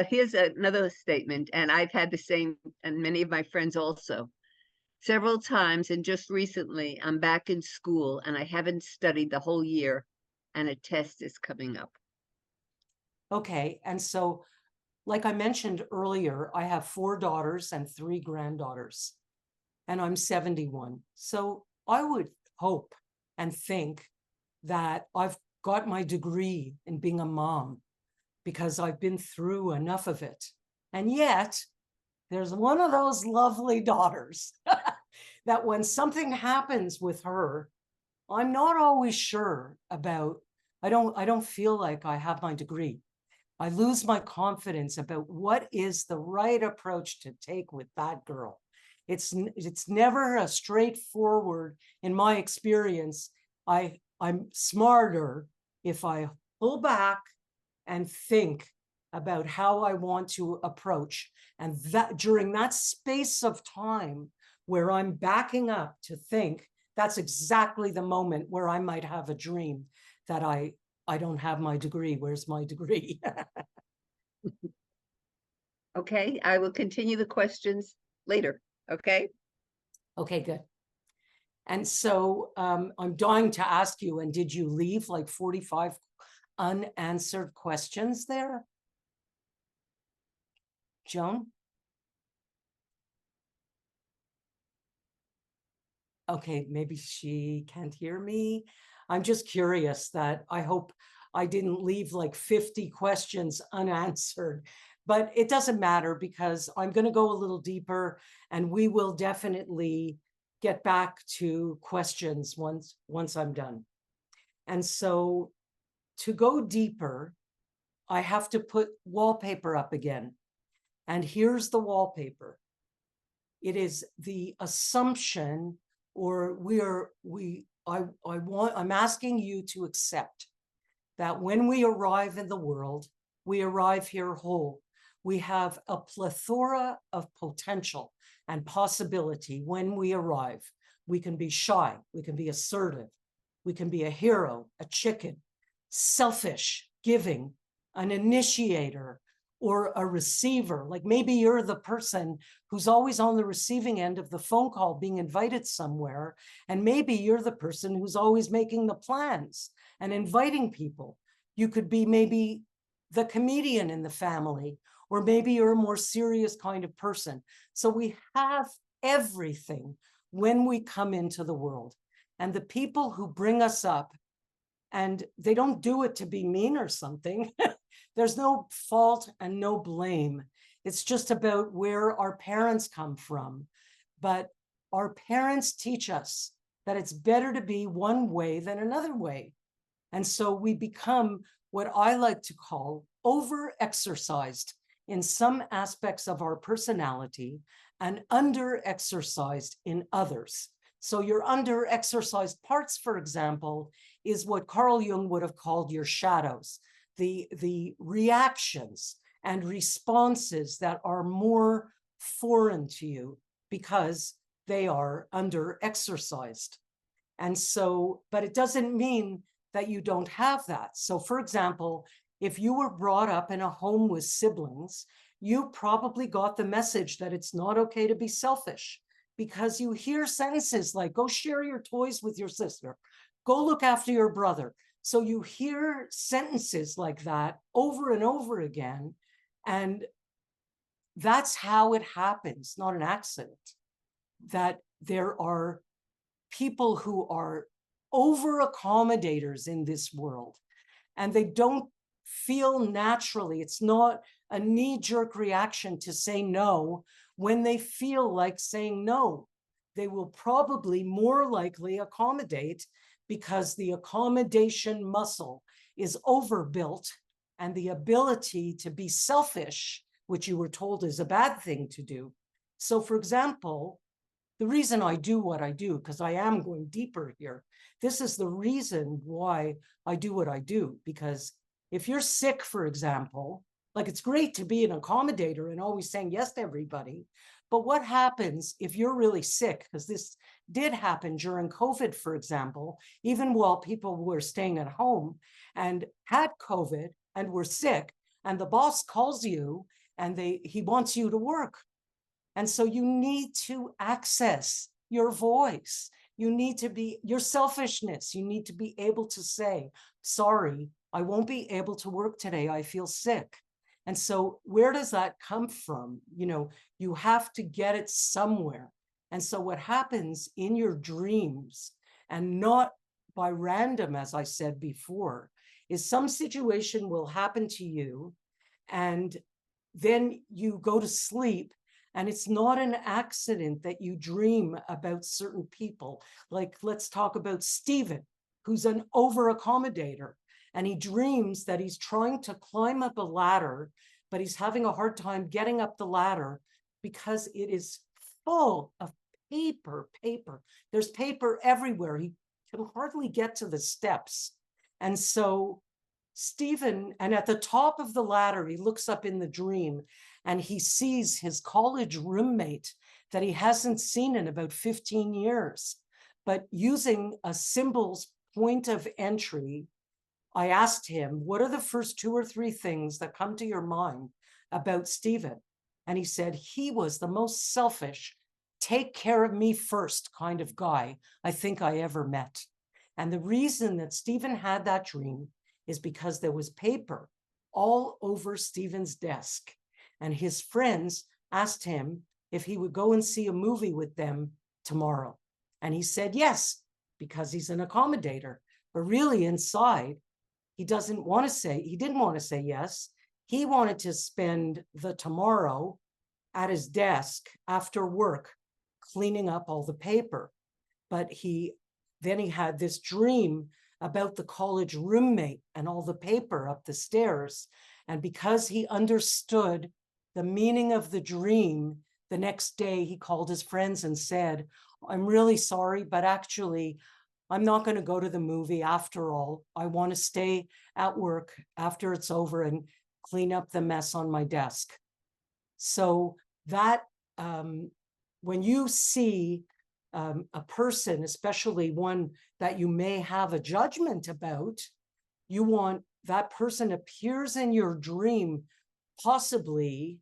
Here's another statement, and I've had the same, and many of my friends also. Several times, and just recently, I'm back in school and I haven't studied the whole year, and a test is coming up. Okay, and so, like I mentioned earlier, I have 4 daughters and 3 granddaughters, and I'm 71. So I would hope and think that I've got my degree in being a mom because I've been through enough of it. And yet, there's one of those lovely daughters that when something happens with her, I'm not always sure about. I don't feel like I have my degree. I lose my confidence about what is the right approach to take with that girl. It's never a straightforward, in my experience. I'm smarter if I pull back and think about how I want to approach. And that during that space of time where I'm backing up to think, that's exactly the moment where I might have a dream that I don't have my degree. Where's my degree? Okay, I will continue the questions later. Okay. Okay, good. And so I'm dying to ask you, and did you leave like 45 unanswered questions there? Joan? Okay, maybe she can't hear me. I'm just curious that I hope I didn't leave like 50 questions unanswered, but it doesn't matter because I'm going to go a little deeper and we will definitely get back to questions once I'm done. And so to go deeper, I have to put wallpaper up again. And here's the wallpaper. It is the assumption, or I'm asking you to accept that when we arrive in the world, we arrive here whole. We have a plethora of potential and possibility when we arrive. We can be shy, we can be assertive, we can be a hero, a chicken, selfish, giving, an initiator, or a receiver. Like maybe you're the person who's always on the receiving end of the phone call being invited somewhere. And maybe you're the person who's always making the plans and inviting people. You could be maybe the comedian in the family, or maybe you're a more serious kind of person. So we have everything when we come into the world. And the people who bring us up, and they don't do it to be mean or something. There's no fault and no blame. It's just about where our parents come from. But our parents teach us that it's better to be one way than another way. And so we become what I like to call over-exercised in some aspects of our personality and under-exercised in others. So your under-exercised parts, for example, is what Carl Jung would have called your shadows, the reactions and responses that are more foreign to you because they are under-exercised. And so, but it doesn't mean that you don't have that. So for example, if you were brought up in a home with siblings, you probably got the message that it's not okay to be selfish, because you hear sentences like, go share your toys with your sister, go look after your brother. So you hear sentences like that over and over again. And that's how it happens, not an accident, that there are people who are over accommodators in this world, and they don't feel naturally. It's not a knee-jerk reaction to say no. When they feel like saying no, they will probably more likely accommodate, because the accommodation muscle is overbuilt, and the ability to be selfish, which you were told is a bad thing to do. So for example, the reason I do what I do, because I am going deeper here, this is the reason why I do what I do. Because if you're sick, for example, like it's great to be an accommodator and always saying yes to everybody. But what happens if you're really sick? Because this did happen during COVID, for example, even while people were staying at home and had COVID and were sick, and the boss calls you and he wants you to work. And so you need to access your voice. You need to be your selfishness. You need to be able to say, sorry, I won't be able to work today. I feel sick. And so where does that come from? You know, you have to get it somewhere. And so what happens in your dreams, and not by random, as I said before, is some situation will happen to you, and then you go to sleep. And it's not an accident that you dream about certain people. Like, let's talk about Stephen, who's an over-accommodator. And he dreams that he's trying to climb up a ladder, but he's having a hard time getting up the ladder because it is full of paper. There's paper everywhere. He can hardly get to the steps. And so Stephen, and at the top of the ladder, he looks up in the dream and he sees his college roommate that he hasn't seen in about 15 years. But using a symbol's point of entry, I asked him, what are the first 2 or 3 things that come to your mind about Stephen? And he said, he was the most selfish, take care of me first kind of guy I think I ever met. And the reason that Stephen had that dream is because there was paper all over Stephen's desk. And his friends asked him if he would go and see a movie with them tomorrow. And he said yes, because he's an accommodator. But really inside, he didn't want to say yes. He wanted to spend the tomorrow at his desk after work, cleaning up all the paper. But then he had this dream about the college roommate and all the paper up the stairs. And because he understood the meaning of the dream, the next day he called his friends and said, I'm really sorry, but actually, I'm not going to go to the movie after all. I want to stay at work after it's over and clean up the mess on my desk. So that when you see a person, especially one that you may have a judgment about, you want that person appears in your dream, possibly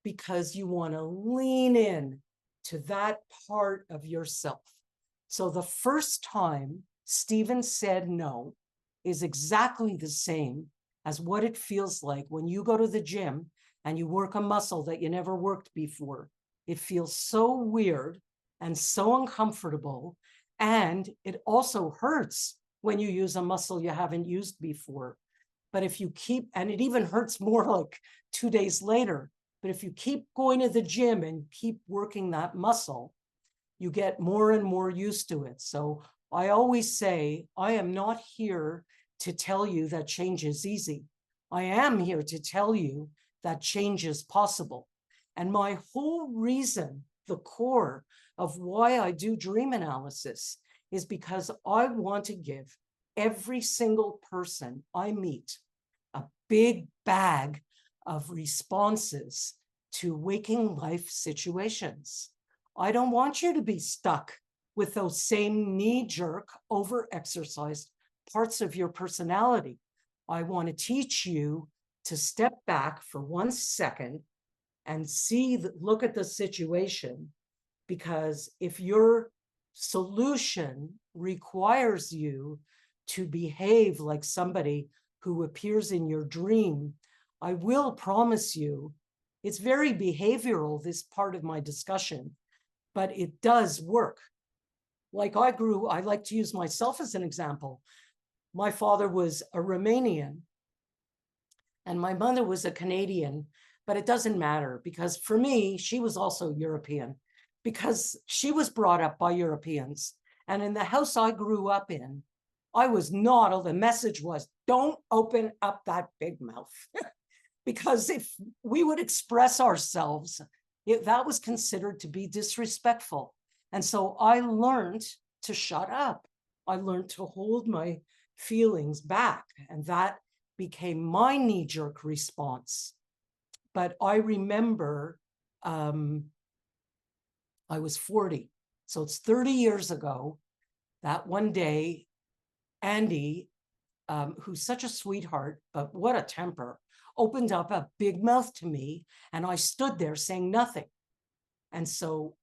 because you want to lean in to that part of yourself. So the first time Stephen said no is exactly the same as what it feels like when you go to the gym and you work a muscle that you never worked before. It feels so weird and so uncomfortable. And it also hurts when you use a muscle you haven't used before. But if you keep, and it even hurts more like 2 days later, but if you keep going to the gym and keep working that muscle, you get more and more used to it. So I always say, I am not here to tell you that change is easy. I am here to tell you that change is possible. And my whole reason, the core of why I do dream analysis, is because I want to give every single person I meet a big bag of responses to waking life situations. I don't want you to be stuck with those same knee-jerk, over-exercised parts of your personality. I want to teach you to step back for 1 second and look at the situation, because if your solution requires you to behave like somebody who appears in your dream, I will promise you, it's very behavioral, this part of my discussion, but it does work. Like I like to use myself as an example. My father was a Romanian and my mother was a Canadian, but it doesn't matter because for me, she was also European because she was brought up by Europeans. And in the house I grew up in, I was not, the message was, don't open up that big mouth. Because if we would express ourselves, that was considered to be disrespectful. And so I learned to shut up. I learned to hold my feelings back, and that became my knee-jerk response. But I remember I was 40, so it's 30 years ago, that one day, Andy, who's such a sweetheart, but what a temper, opened up a big mouth to me, and I stood there saying nothing. And so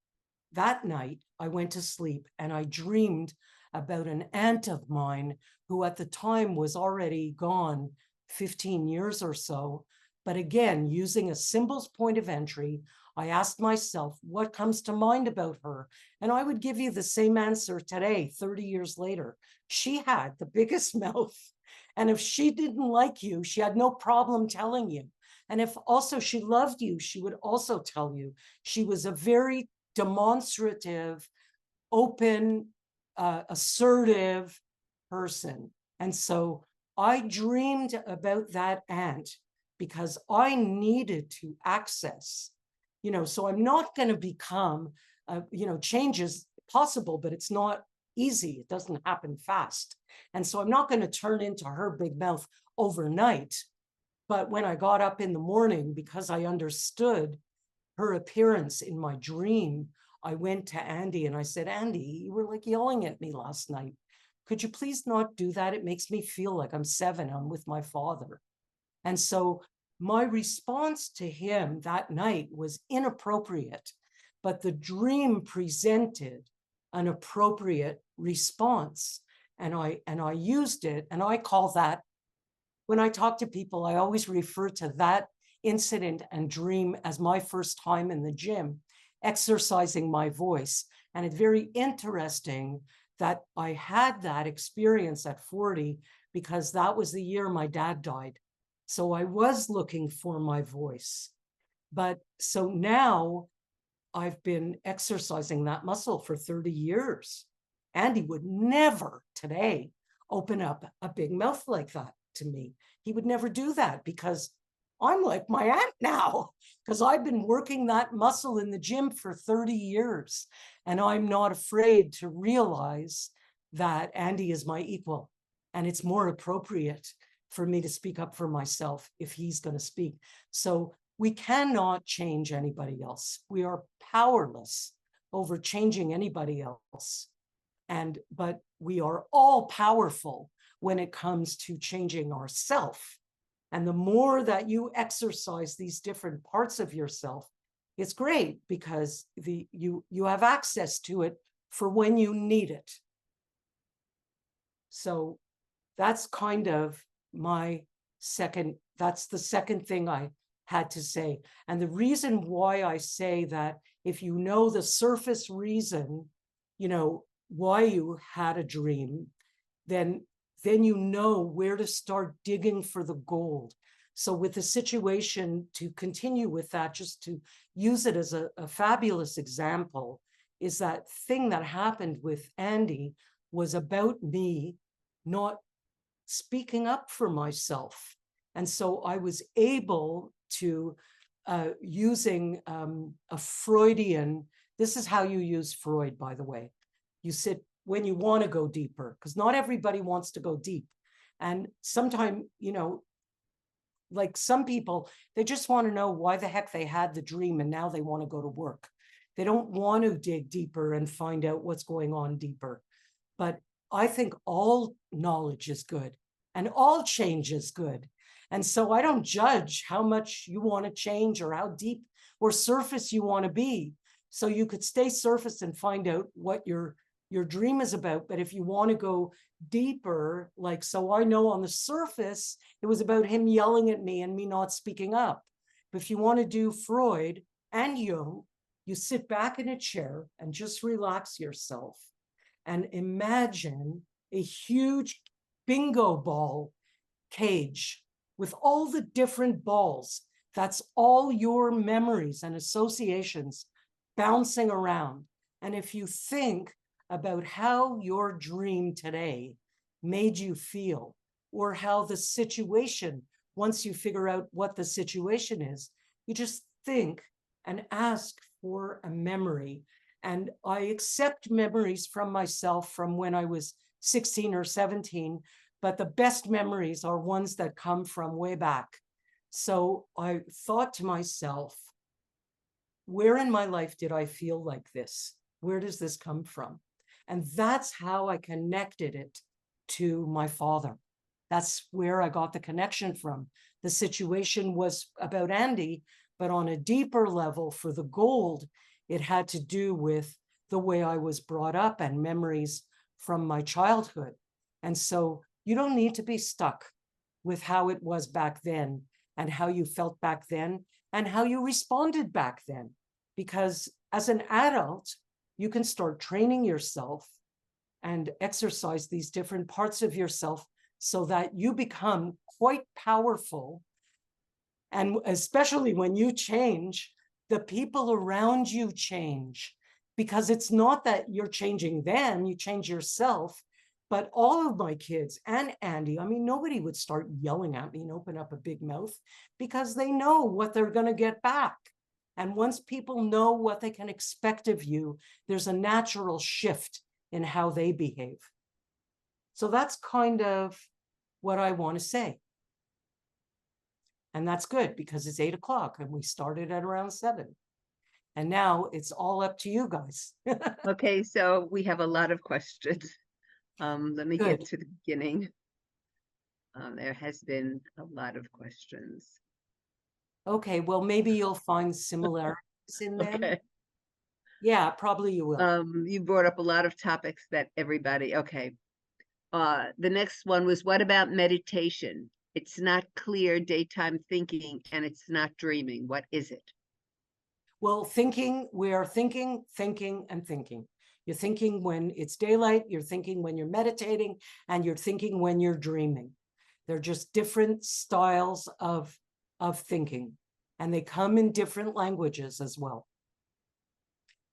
that night, I went to sleep, and I dreamed about an aunt of mine who at the time was already gone 15 years or so. But again, using a symbol's point of entry, I asked myself, what comes to mind about her? And I would give you the same answer today, 30 years later. She had the biggest mouth. And if she didn't like you, she had no problem telling you. And if also she loved you, she would also tell you. She was a very demonstrative, open, assertive person. And so I dreamed about that aunt because I needed to access, so I'm not going to become, change is possible, but it's not easy. It doesn't happen fast. And so I'm not going to turn into her big mouth. overnight. But when I got up in the morning, because I understood her appearance in my dream, I went to Andy and I said, Andy, you were like yelling at me last night. Could you please not do that? It makes me feel like I'm 7. I'm with my father. And so my response to him that night was inappropriate, but the dream presented an appropriate response. And I used it, and I call that, when I talk to people, I always refer to that incident and dream as my first time in the gym, exercising my voice. And it's very interesting that I had that experience at 40 because that was the year my dad died. So I was looking for my voice. But so now I've been exercising that muscle for 30 years. Andy would never today open up a big mouth like that to me. He would never do that because I'm like my aunt now, because I've been working that muscle in the gym for 30 years. And I'm not afraid to realize that Andy is my equal. And it's more appropriate for me to speak up for myself if he's going to speak. So we cannot change anybody else. We are powerless over changing anybody else. But we are all powerful when it comes to changing ourselves. And the more that you exercise these different parts of yourself, it's great because you have access to it for when you need it. So that's kind of that's the second thing I had to say. And the reason why I say that, if you know the surface reason, why you had a dream, then you know where to start digging for the gold. So with the situation, to continue with that, just to use it as a fabulous example, is that thing that happened with Andy was about me not speaking up for myself. And so I was able to, using a Freudian, this is how you use Freud, by the way. You sit when you want to go deeper, because not everybody wants to go deep. And sometimes, like some people, they just want to know why the heck they had the dream and now they want to go to work. They don't want to dig deeper and find out what's going on deeper. But I think all knowledge is good and all change is good. And so I don't judge how much you want to change or how deep or surface you want to be. So you could stay surface and find out what your dream is about. But if you want to go deeper, like, so I know on the surface, it was about him yelling at me and me not speaking up. But if you want to do Freud and Jung, you sit back in a chair and just relax yourself and imagine a huge bingo ball cage with all the different balls. That's all your memories and associations bouncing around. And if you think about how your dream today made you feel, or how the situation, once you figure out what the situation is, you just think and ask for a memory. And I accept memories from myself from when I was 16 or 17, but the best memories are ones that come from way back. So I thought to myself, where in my life did I feel like this? Where does this come from? And that's how I connected it to my father. That's where I got the connection from. The situation was about Andy, but on a deeper level for the gold, it had to do with the way I was brought up and memories from my childhood. And so you don't need to be stuck with how it was back then and how you felt back then and how you responded back then. Because as an adult, you can start training yourself and exercise these different parts of yourself so that you become quite powerful. And especially when you change, the people around you change, because it's not that you're changing them, you change yourself. But all of my kids and Andy, I mean, nobody would start yelling at me and open up a big mouth because they know what they're going to get back. And once people know what they can expect of you, there's a natural shift in how they behave. So that's kind of what I want to say. And that's good because it's 8 o'clock and we started at around 7. And now it's all up to you guys. Okay, so we have a lot of questions. Let me Good. get to the beginning. There has been a lot of questions. Okay, well, maybe you'll find similarities in them. Okay. Yeah, probably you will. You brought up a lot of topics that everybody, okay. The next one was, what about meditation? It's not clear daytime thinking and it's not dreaming. What is it? Well, thinking, we are thinking, and thinking. You're thinking when it's daylight, you're thinking when you're meditating, and you're thinking when you're dreaming. They're just different styles of thinking, and they come in different languages as well.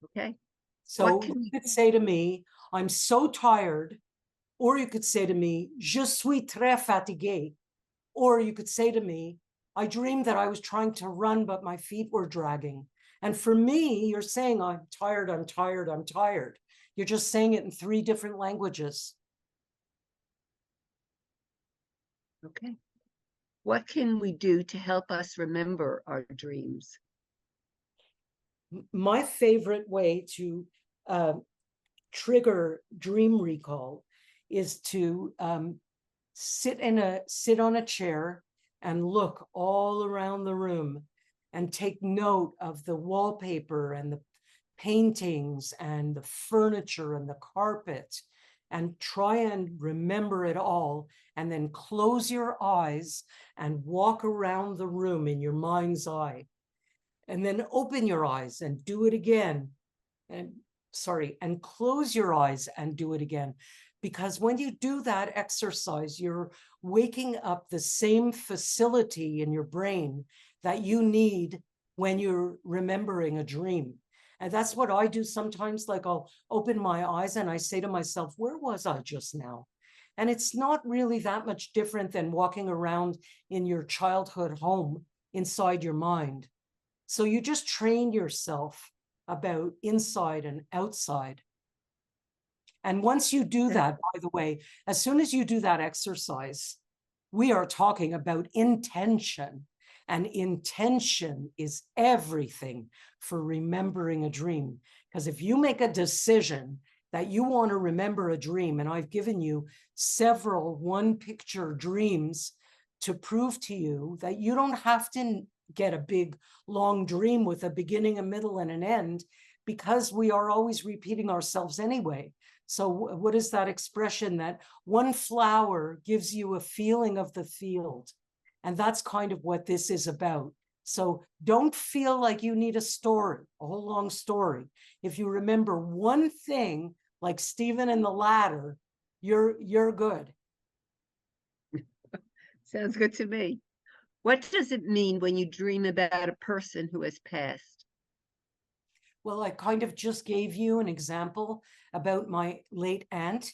Okay. So you could say to me, I'm so tired, or you could say to me, je suis très fatigué, or you could say to me, I dreamed that I was trying to run, but my feet were dragging. And for me, you're saying, I'm tired, I'm tired, I'm tired. You're just saying it in 3 different languages. Okay. What can we do to help us remember our dreams? My favorite way to trigger dream recall is to sit on a chair and look all around the room and take note of the wallpaper and the paintings and the furniture and the carpet and try and remember it all, and then close your eyes and walk around the room in your mind's eye, and then open your eyes and do it again, and close your eyes and do it again. Because when you do that exercise, you're waking up the same facility in your brain that you need when you're remembering a dream. And that's what I do sometimes. Like, I'll open my eyes and I say to myself, where was I just now? And it's not really that much different than walking around in your childhood home inside your mind. So you just train yourself about inside and outside. And once you do that, by the way, as soon as you do that exercise, we are talking about intention. And intention is everything for remembering a dream. Because if you make a decision that you want to remember a dream, and I've given you several one-picture dreams to prove to you that you don't have to get a big, long dream with a beginning, a middle, and an end, because we are always repeating ourselves anyway. So what is that expression that one flower gives you a feeling of the field? And that's kind of what this is about. So don't feel like you need a story, a whole long story. If you remember one thing, like Stephen and the ladder, you're good. Sounds good to me. What does it mean when you dream about a person who has passed? Well, I kind of just gave you an example about my late aunt,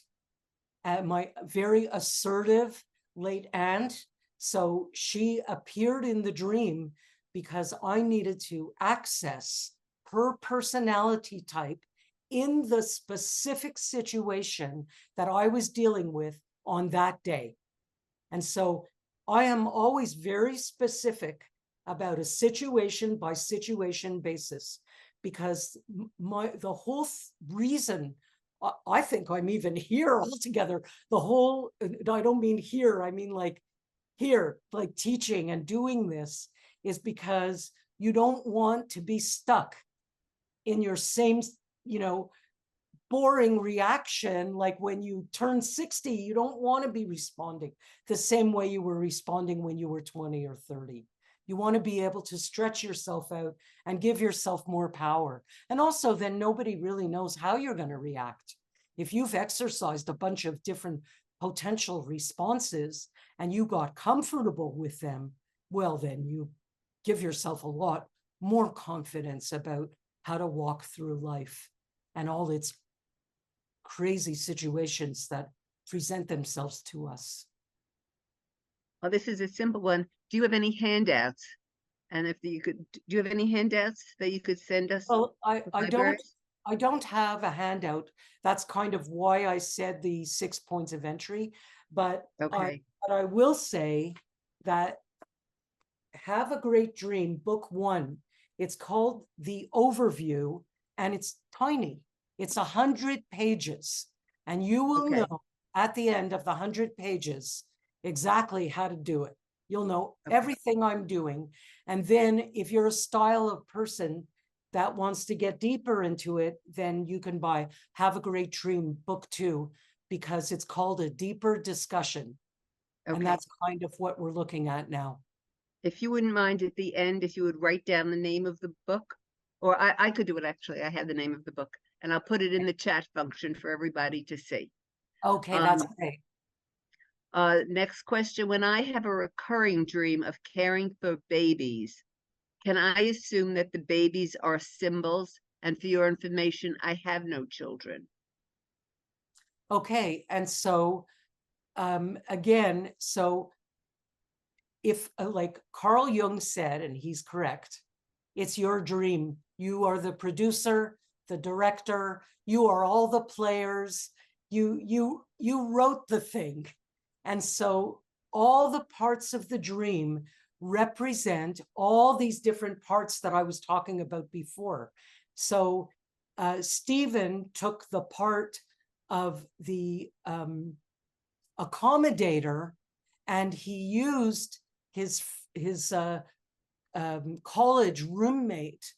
my very assertive late aunt. So she appeared in the dream because I needed to access her personality type in the specific situation that I was dealing with on that day. And so I am always very specific about a situation by situation basis, because the whole reason I think I'm even here altogether, I don't mean here, I mean like here, like teaching and doing this, is because you don't want to be stuck in your same, boring reaction. Like when you turn 60, you don't want to be responding the same way you were responding when you were 20 or 30. You want to be able to stretch yourself out and give yourself more power. And also, then nobody really knows how you're going to react. If you've exercised a bunch of different potential responses and you got comfortable with them, well, then you give yourself a lot more confidence about how to walk through life and all its crazy situations that present themselves to us. Well, this is a simple one. Do you have any handouts? And if you could, do you have any handouts that you could send us? Well, I don't have a handout. That's kind of why I said the 6 points of entry. But Okay. I will say that Have a Great Dream, book 1. It's called The Overview, and it's tiny. It's 100 pages, and you will Okay. know at the end of the 100 pages exactly how to do it. You'll know Okay. everything I'm doing. And then if you're a style of person that wants to get deeper into it, then you can buy Have a Great Dream, book 2, because it's called A Deeper Discussion. And Okay. that's kind of what we're looking at now. If you wouldn't mind at the end, if you would write down the name of the book, or I could do it actually. I have the name of the book, and I'll put it in the chat function for everybody to see. Okay, that's Um, great. Next question. When I have a recurring dream of caring for babies, can I assume that the babies are symbols? And for your information, I have no children. Okay, and so again, so if like Carl Jung said, and he's correct, it's your dream. You are the producer, the director, you are all the players. You wrote the thing. And so all the parts of the dream represent all these different parts that I was talking about before. So Stephen took the part of the accommodator, and he used his college roommate,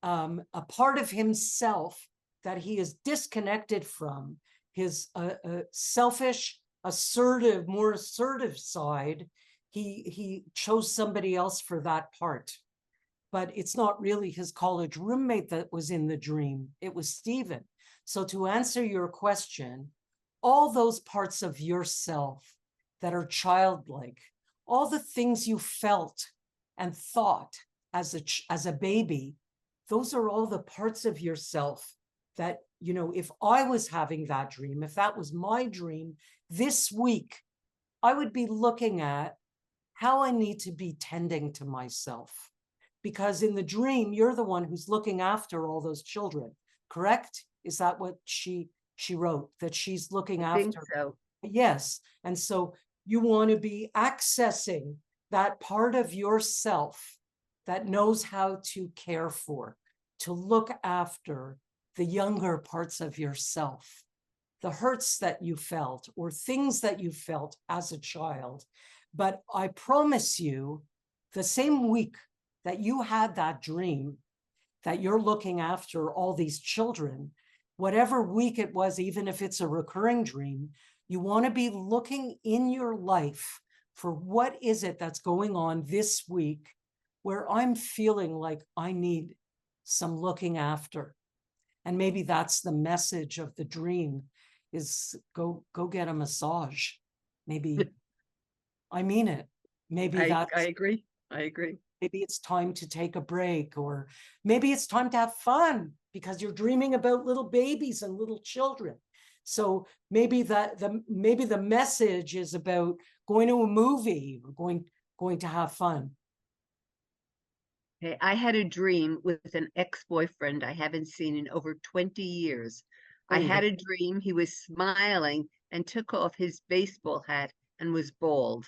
a part of himself that he is disconnected from, his selfish, assertive, more assertive side. He chose somebody else for that part. But it's not really his college roommate that was in the dream. It was Stephen. So to answer your question, all those parts of yourself that are childlike, all the things you felt and thought as a baby, those are all the parts of yourself that, you know, if I was having that dream, if that was my dream this week, I would be looking at how I need to be tending to myself. Because in the dream, you're the one who's looking after all those children, correct? Is that what she wrote, that she's looking I think after? so. Yes. And so you want to be accessing that part of yourself that knows how to care for, to look after the younger parts of yourself, the hurts that you felt or things that you felt as a child. But I promise you, the same week that you had that dream, that you're looking after all these children, whatever week it was, even if it's a recurring dream, you want to be looking in your life for what is it that's going on this week where I'm feeling like I need some looking after. And maybe that's the message of the dream, is go get a massage. Maybe, I mean it. Maybe I that's agree. I agree. maybe it's time to take a break, or maybe it's time to have fun because you're dreaming about little babies and little children. So maybe the message is about going to a movie or going to have fun. Okay, I had a dream with an ex-boyfriend I haven't seen in over 20 years. I Oh, had a dream he was smiling and took off his baseball hat and was bald.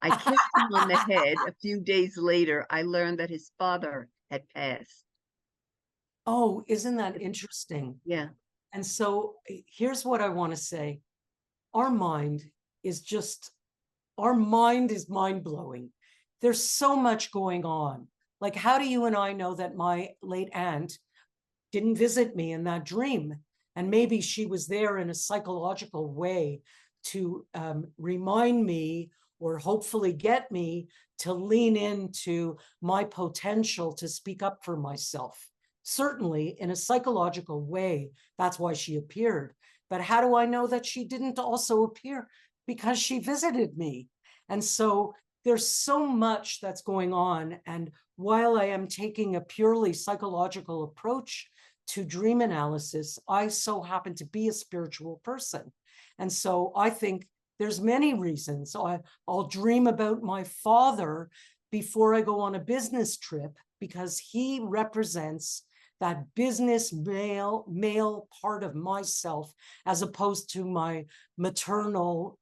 I kissed him on the head. A few days later, I learned that his father had passed. oh, isn't that interesting? Yeah. And so here's what I want to say. Our mind is just, our mind is mind blowing. There's so much going on. Like, how do you and I know that my late aunt didn't visit me in that dream? And maybe she was there in a psychological way to remind me, or hopefully get me to lean into my potential to speak up for myself. Certainly in a psychological way, that's why she appeared. But how do I know that she didn't also appear? Because she visited me. And so there's so much that's going on. And while I am taking a purely psychological approach to dream analysis, I so happen to be a spiritual person. And so I think there's many reasons. I'll dream about my father before I go on a business trip, because he represents that business male part of myself, as opposed to my maternal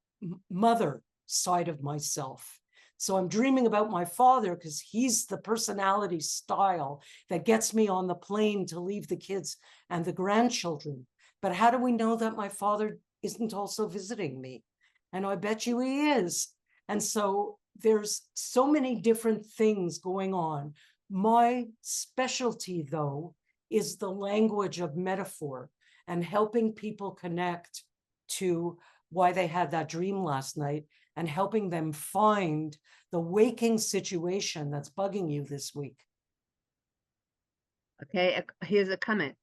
mother side of myself. So I'm dreaming about my father because he's the personality style that gets me on the plane to leave the kids and the grandchildren. But how do we know that my father isn't also visiting me? And I bet you he is. And so there's so many different things going on. My specialty, though, is the language of metaphor and helping people connect to why they had that dream last night and helping them find the waking situation that's bugging you this week. Okay, here's a comment.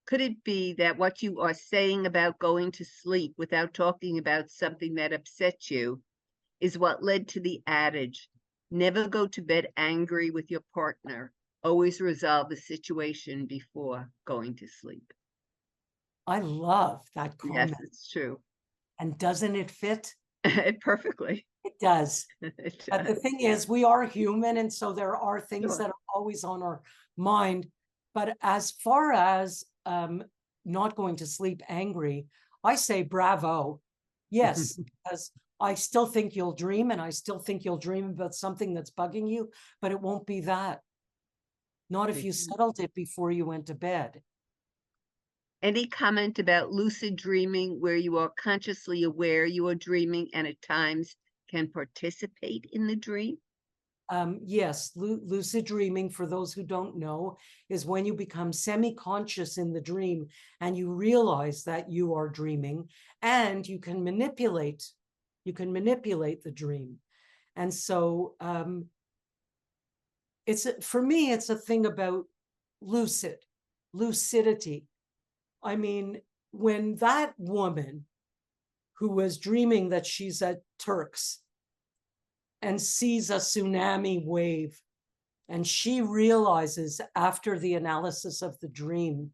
Could it be that what you are saying about going to sleep without talking about something that upsets you is what led to the adage, never go to bed angry with your partner, always resolve the situation before going to sleep? I love that Yes, comment. it's true. And doesn't it fit? Perfectly. It does. It But the does. thing is, we are human, and so there are things Sure. that are always on our mind. But as far as not going to sleep angry, I say bravo. Yes, because I still think you'll dream, and I still think you'll dream about something that's bugging you, but it won't be that. Not if you settled it before you went to bed. Any comment about lucid dreaming where you are consciously aware you are dreaming and at times can participate in the dream? Yes, lucid dreaming, for those who don't know, is when you become semi-conscious in the dream and you realize that you are dreaming, and you can manipulate the dream. And so for me, it's a thing about lucidity. I mean, when that woman who was dreaming that she's at Turks and sees a tsunami wave, and she realizes after the analysis of the dream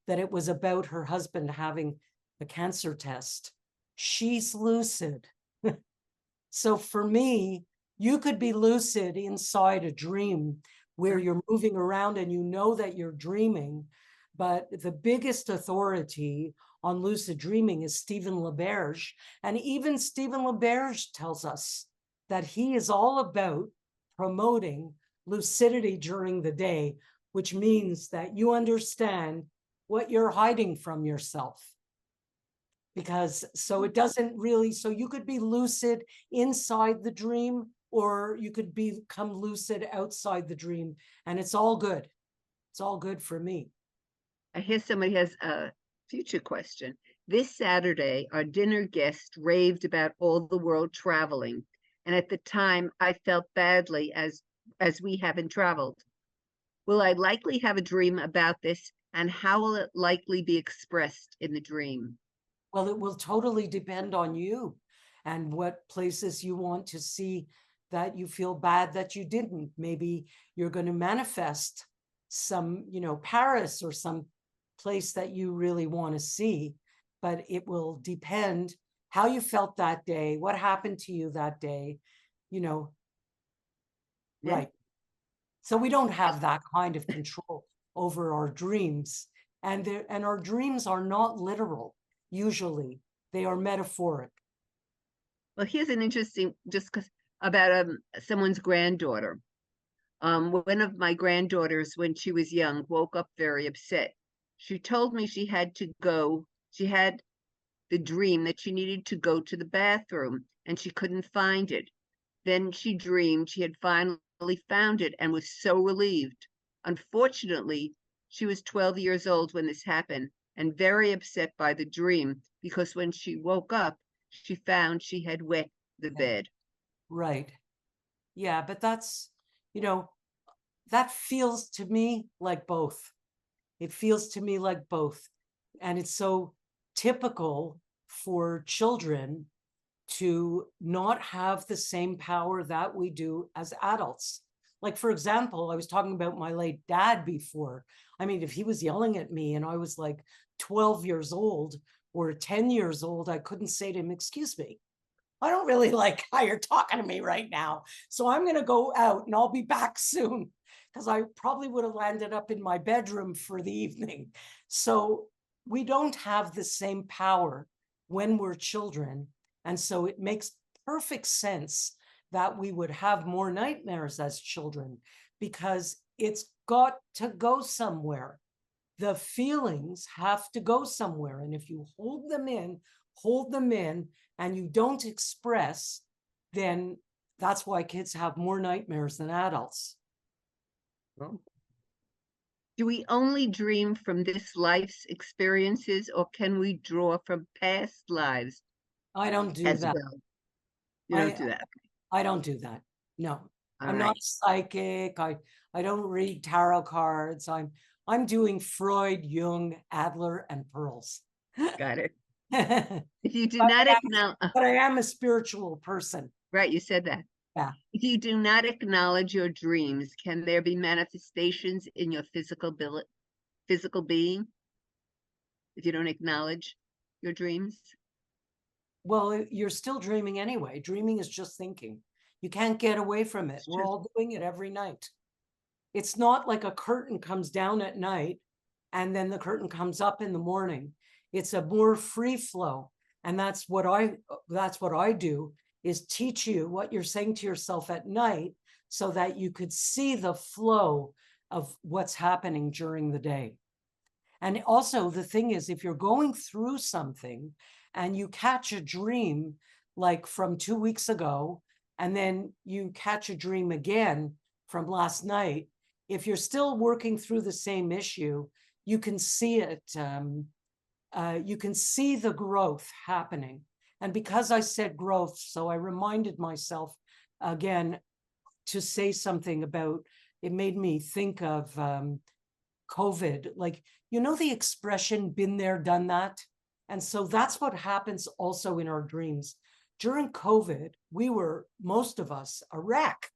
that it was about her husband having a cancer test, she's lucid. So for me, you could be lucid inside a dream where you're moving around and you know that you're dreaming. But the biggest authority on lucid dreaming is Stephen LaBerge. And even Stephen LaBerge tells us that he is all about promoting lucidity during the day, which means that you understand what you're hiding from yourself. Because so it doesn't really, so you could be lucid inside the dream, or you could become lucid outside the dream, and it's all good. It's all good for me. I hear somebody has a future question. This Saturday, our dinner guest raved about all the world traveling, and at the time I felt badly as we haven't traveled. Will I likely have a dream about this, and how will it likely be expressed in the dream? Well, it will totally depend on you and what places you want to see that you feel bad that you didn't. Maybe you're going to manifest some, Paris or some place that you really want to see, but it will depend how you felt that day, what happened to you that day, you know, Yeah. right. So we don't have that kind of control over our dreams. And our dreams are not literal, usually. They are metaphoric. Well, here's an interesting about someone's granddaughter. One of my granddaughters, when she was young, woke up very upset. She told me she had to go. She had the dream that she needed to go to the bathroom and she couldn't find it. Then she dreamed she had finally found it and was so relieved. Unfortunately, she was 12 years old when this happened and very upset by the dream because when she woke up, she found she had wet the Yeah. bed. Right. Yeah, but that feels to me like both. It feels to me like both. And it's so typical for children to not have the same power that we do as adults. Like, for example, I was talking about my late dad before. I mean, if he was yelling at me and I was like 12 years old or 10 years old, I couldn't say to him, "Excuse me, I don't really like how you're talking to me right now. So I'm going to go out and I'll be back soon," because I probably would have landed up in my bedroom for the evening. So we don't have the same power when we're children. And so it makes perfect sense that we would have more nightmares as children, because it's got to go somewhere. The feelings have to go somewhere. And if you hold them in, and you don't express, then that's why kids have more nightmares than adults. Well, do we only dream from this life's experiences, or can we draw from past lives I don't do as that. well? You don't I do that. I don't do that. No, All I'm right. not psychic. I don't read tarot cards. I'm doing Freud, Jung, Adler, and Pearls. Got it. but If you do I not am, acknowledge, but I am a spiritual person. right, you said that. Yeah. If you do not acknowledge your dreams, can there be manifestations in your physical being if you don't acknowledge your dreams? Well, you're still dreaming anyway. Dreaming is just thinking. You can't get away from it. It's We're true. all doing it every night. It's not like a curtain comes down at night and then the curtain comes up in the morning. It's a more free flow. And that's what I do, is teach you what you're saying to yourself at night so that you could see the flow of what's happening during the day. And also the thing is, if you're going through something and you catch a dream like from 2 weeks ago, and then you catch a dream again from last night, if you're still working through the same issue, you can see it. You can see the growth happening. And because I said growth, so I reminded myself again to say something about, it made me think of COVID, like, you know, the expression been there, done that. And so that's what happens also in our dreams. During COVID, we were, most of us, a wreck.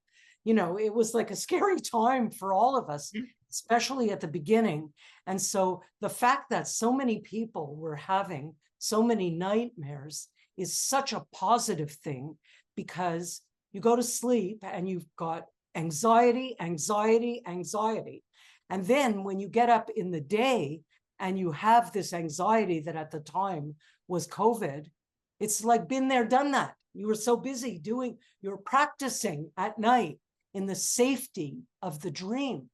You know, it was like a scary time for all of us, especially at the beginning. And so the fact that so many people were having so many nightmares is such a positive thing, because you go to sleep and you've got anxiety, anxiety, anxiety. And then when you get up in the day and you have this anxiety that at the time was COVID, it's like been there, done that. You were so busy you're practicing at night in the safety of the dream.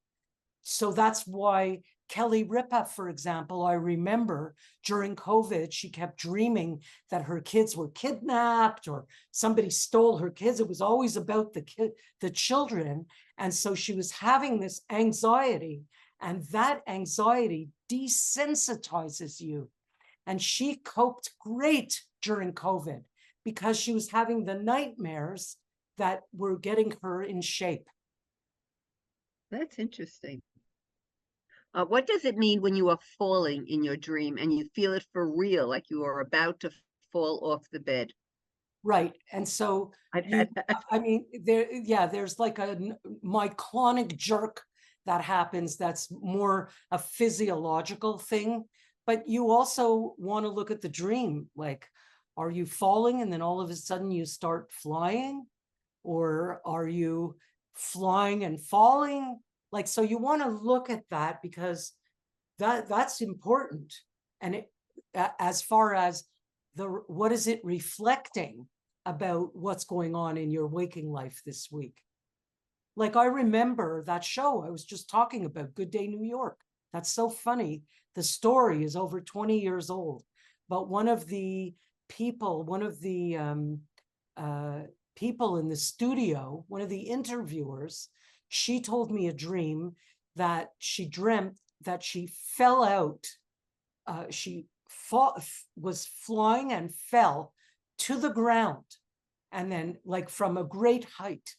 So that's why Kelly Ripa, for example, I remember during COVID, she kept dreaming that her kids were kidnapped or somebody stole her kids. It was always about the children. And so she was having this anxiety, and that anxiety desensitizes you. And she coped great during COVID because she was having the nightmares that were getting her in shape. That's interesting. What does it mean when you are falling in your dream and you feel it for real, like you are about to fall off the bed? Right. And so I've had that. I mean, there's like a myclonic jerk that happens that's more a physiological thing. But you also want to look at the dream. Like, are you falling and then all of a sudden you start flying? Or are you flying and falling? Like, so you want to look at that, because that's important. And as far as what is it reflecting about what's going on in your waking life this week? Like, I remember that show I was just talking about, Good Day New York. That's so funny. The story is over 20 years old, but one of the people in the studio, one of the interviewers, she told me a dream that she dreamt that she fell out. She was flying and fell to the ground, and then like from a great height,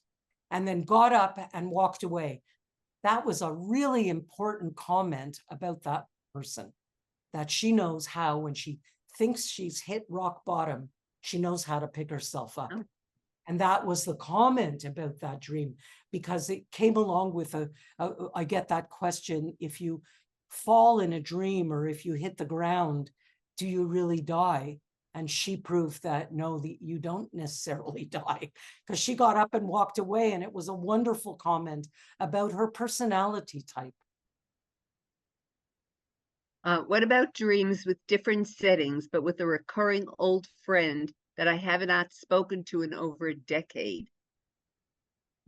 and then got up and walked away. That was a really important comment about that person, that she knows how, when she thinks she's hit rock bottom, she knows how to pick herself up. Oh. And that was the comment about that dream, because it came along with I get that question, if you fall in a dream or if you hit the ground, do you really die? And she proved that no, you don't necessarily die, because she got up and walked away. And it was a wonderful comment about her personality type. What about dreams with different settings, but with a recurring old friend that I have not spoken to in over a decade?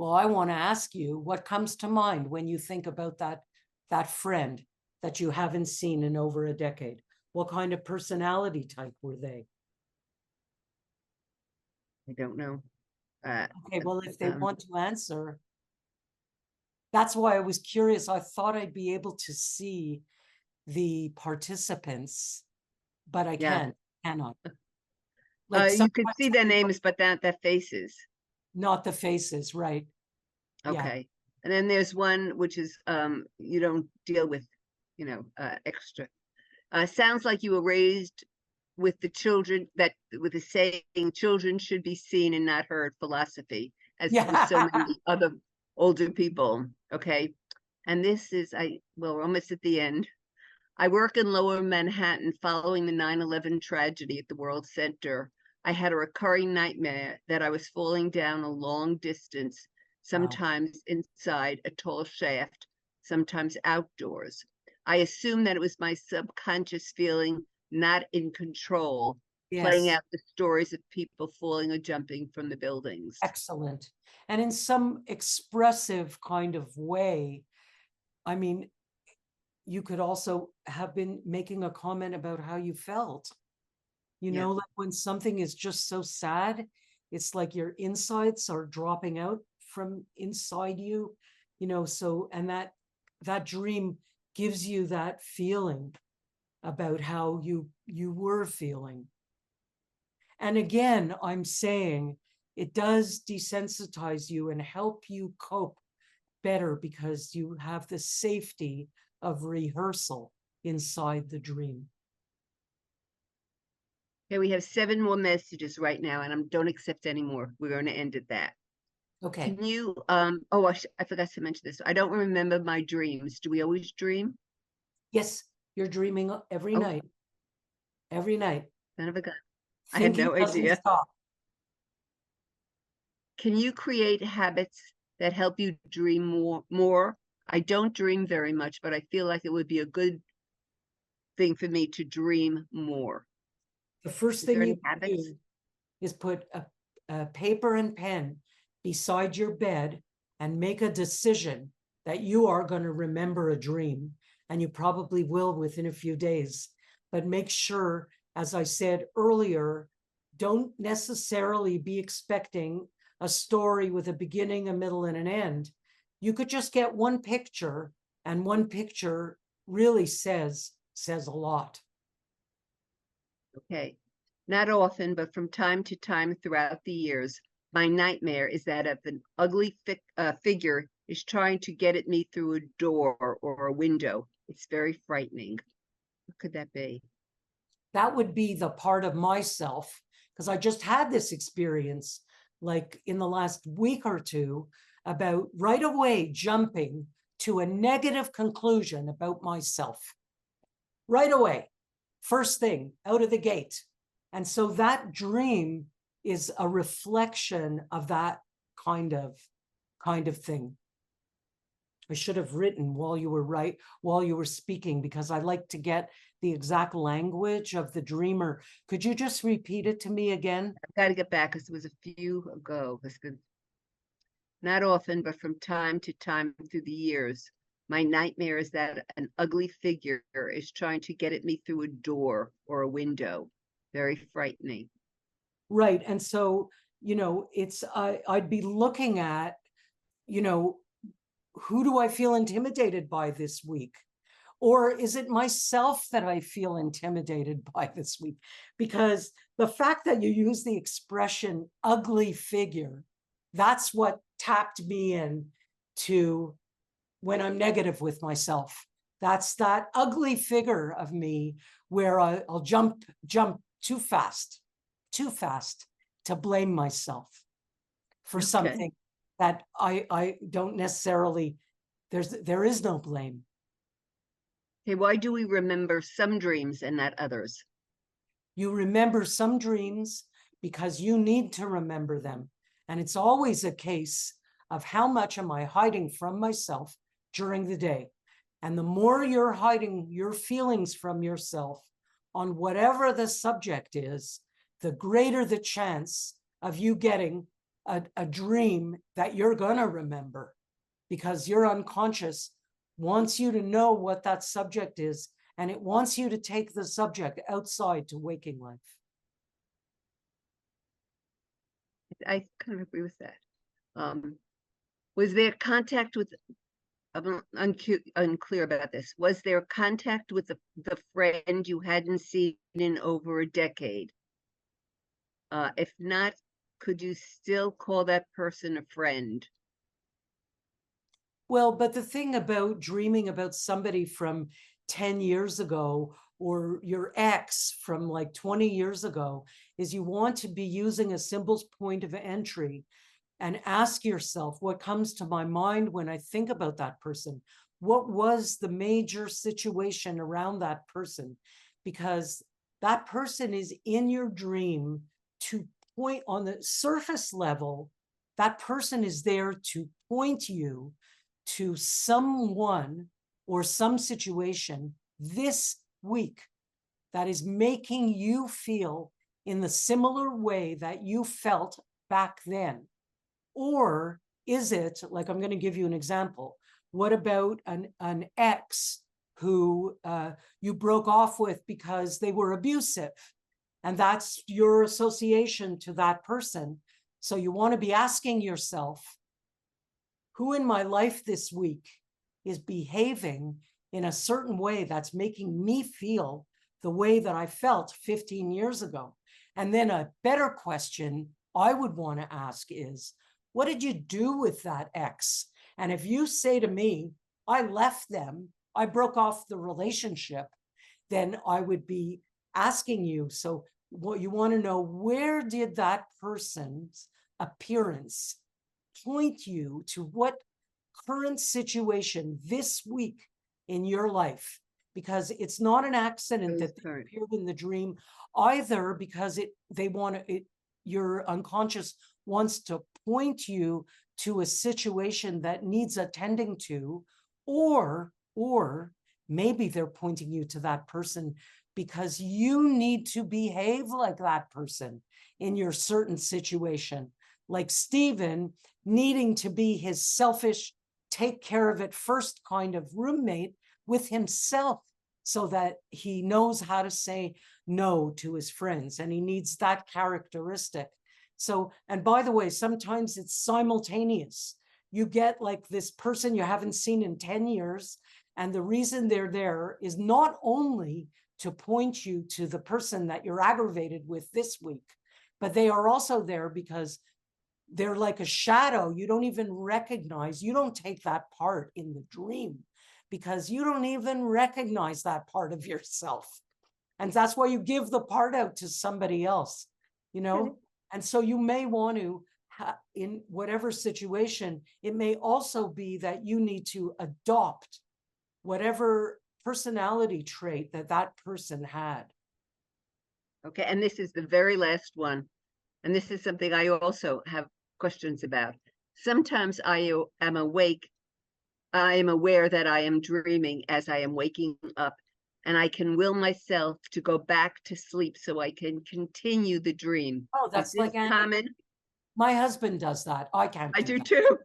Well, I want to ask you, what comes to mind when you think about that friend that you haven't seen in over a decade? What kind of personality type were they? I don't know. Uh, Okay, well, if they um, want to answer, that's why I was curious. I thought I'd be able to see the participants, but I yeah. cannot. Like You could sometimes see their names, but not their faces. not the faces, right? Yeah. Okay. And then there's one which is you don't deal with, extra. Sounds like you were raised with the children that with the saying children should be seen and not heard philosophy, as with so Yeah. many other older people. Okay. And this is well, we're almost at the end. I work in Lower Manhattan following the 9/11 tragedy at the World Center. I had a recurring nightmare that I was falling down a long distance, Wow. sometimes inside a tall shaft, sometimes outdoors. I assumed that it was my subconscious feeling not in control, playing Yes. out the stories of people falling or jumping from the buildings. Excellent. And in some expressive kind of way, I mean, you could also have been making a comment about how you felt. Yeah. Like when something is just so sad, it's like your insides are dropping out from inside you, so and that dream gives you that feeling about how you were feeling. And again, I'm saying it does desensitize you and help you cope better because you have the safety of rehearsal inside the dream. Okay, we have 7 more messages right now, and I don't accept any more. We're going to end at that. Okay. Can you, oh, I forgot to mention this. I don't remember my dreams. Do we always dream? Yes, you're dreaming every Oh, night, every night. son of a gun. I had Thinking no doesn't idea. stop. Can you create habits that help you dream more? I don't dream very much, but I feel like it would be a good thing for me to dream more. The first Is there thing you any can habits? do is put a paper and pen beside your bed and make a decision that you are going to remember a dream. And you probably will within a few days. But make sure, as I said earlier, don't necessarily be expecting a story with a beginning, a middle, and an end. You could just get one picture, and one picture really says a lot. Okay. Not often, but from time to time throughout the years, my nightmare is that of an ugly figure is trying to get at me through a door or a window. It's very frightening. What could that be? That would be the part of myself, because I just had this experience like in the last week or two about right away jumping to a negative conclusion about myself. Right away, first thing out of the gate. And so that dream is a reflection of that kind of thing. I should have written while you were speaking, because I like to get the exact language of the dreamer. Could you just repeat it to me again? I've got to get back because it was a few ago. Not often, but from time to time through the years. My nightmare is that an ugly figure is trying to get at me through a door or a window. Very frightening. Right. And so, it's I'd be looking at, you know, who do I feel intimidated by this week? Or is it myself that I feel intimidated by this week? Because the fact that you use the expression ugly figure, that's what tapped me in to when I'm negative with myself. That's that ugly figure of me where I'll jump too fast to blame myself for Okay. something that I don't necessarily, there is no blame. Okay, why do we remember some dreams and not others? You remember some dreams because you need to remember them. And it's always a case of how much am I hiding from myself during the day? And the more you're hiding your feelings from yourself on whatever the subject is, the greater the chance of you getting a dream that you're going to remember, because your unconscious wants you to know what that subject is, and it wants you to take the subject outside to waking life. I kind of agree with that. Was there contact with, I'm unclear about this. Was there contact with the friend you hadn't seen in over a decade? If not, could you still call that person a friend? Well, but the thing about dreaming about somebody from 10 years ago or your ex from like 20 years ago is you want to be using a symbol's point of entry and ask yourself, what comes to my mind when I think about that person? What was the major situation around that person? Because that person is in your dream to point on the surface level. That person is there to point you to someone or some situation this week that is making you feel in the similar way that you felt back then. Or is it, like, I'm going to give you an example. What about an ex who you broke off with because they were abusive? And that's your association to that person. So you want to be asking yourself, who in my life this week is behaving in a certain way that's making me feel the way that I felt 15 years ago? And then a better question I would want to ask is, what did you do with that ex? And if you say to me, I left them, I broke off the relationship, then I would be asking you, so what you want to know, where did that person's appearance point you to what current situation this week in your life? Because it's not an accident that they appeared in the dream, either because your unconscious wants to point you to a situation that needs attending to, or maybe they're pointing you to that person because you need to behave like that person in your certain situation. Like Stephen needing to be his selfish, take care of it first kind of roommate with himself, so that he knows how to say no to his friends, and he needs that characteristic. So, and by the way, sometimes it's simultaneous. You get like this person you haven't seen in 10 years, and the reason they're there is not only to point you to the person that you're aggravated with this week, but they are also there because they're like a shadow you don't even recognize. You don't take that part in the dream because you don't even recognize that part of yourself. And that's why you give the part out to somebody else, you know? And so you may want to, in whatever situation, it may also be that you need to adopt whatever personality trait that that person had. Okay, and this is the very last one. And this is something I also have questions about. Sometimes I am awake. I am aware that I am dreaming as I am waking up, and I can will myself to go back to sleep so I can continue the dream. Oh, that's like common. My husband does that. I can't. I do too.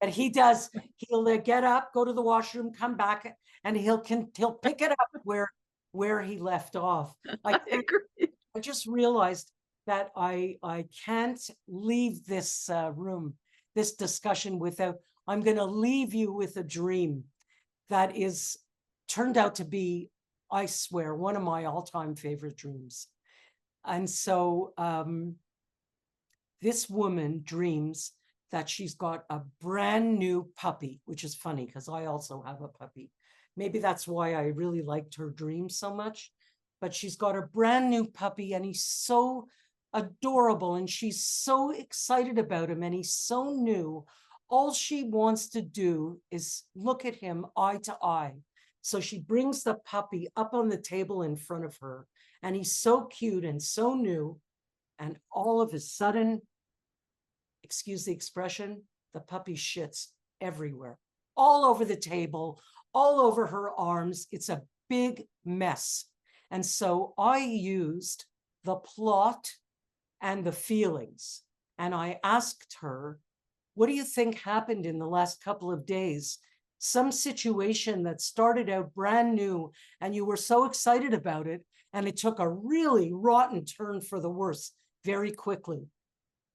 And he does. He'll get up, go to the washroom, come back, and he'll pick it up where he left off. I agree. I just realized that I can't leave this room, this discussion without. I'm going to leave you with a dream that is turned out to be, I swear, one of my all-time favorite dreams. And so this woman dreams that she's got a brand new puppy, which is funny because I also have a puppy. Maybe that's why I really liked her dream so much. But she's got a brand new puppy and he's so adorable and she's so excited about him and he's so new. All she wants to do is look at him eye to eye. So she brings the puppy up on the table in front of her, and he's so cute and so new. And all of a sudden, excuse the expression, the puppy shits everywhere, all over the table, all over her arms. It's a big mess. And so I used the plot and the feelings and I asked her, what do you think happened in the last couple of days? Some situation that started out brand new and you were so excited about it, and it took a really rotten turn for the worse very quickly.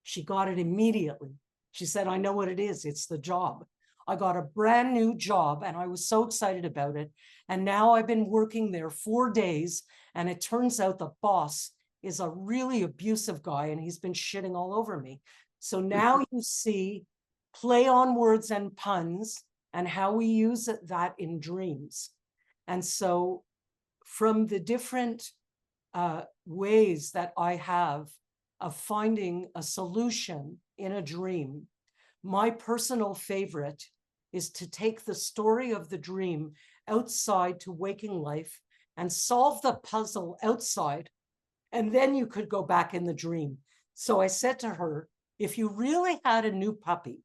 She got it immediately. She said, I know what it is. It's the job. I got a brand new job and I was so excited about it. And now I've been working there 4 days, and it turns out the boss is a really abusive guy and he's been shitting all over me. So now you see play on words and puns and how we use that in dreams. And so from the different ways that I have of finding a solution in a dream, my personal favorite is to take the story of the dream outside to waking life and solve the puzzle outside. And then you could go back in the dream. So I said to her, if you really had a new puppy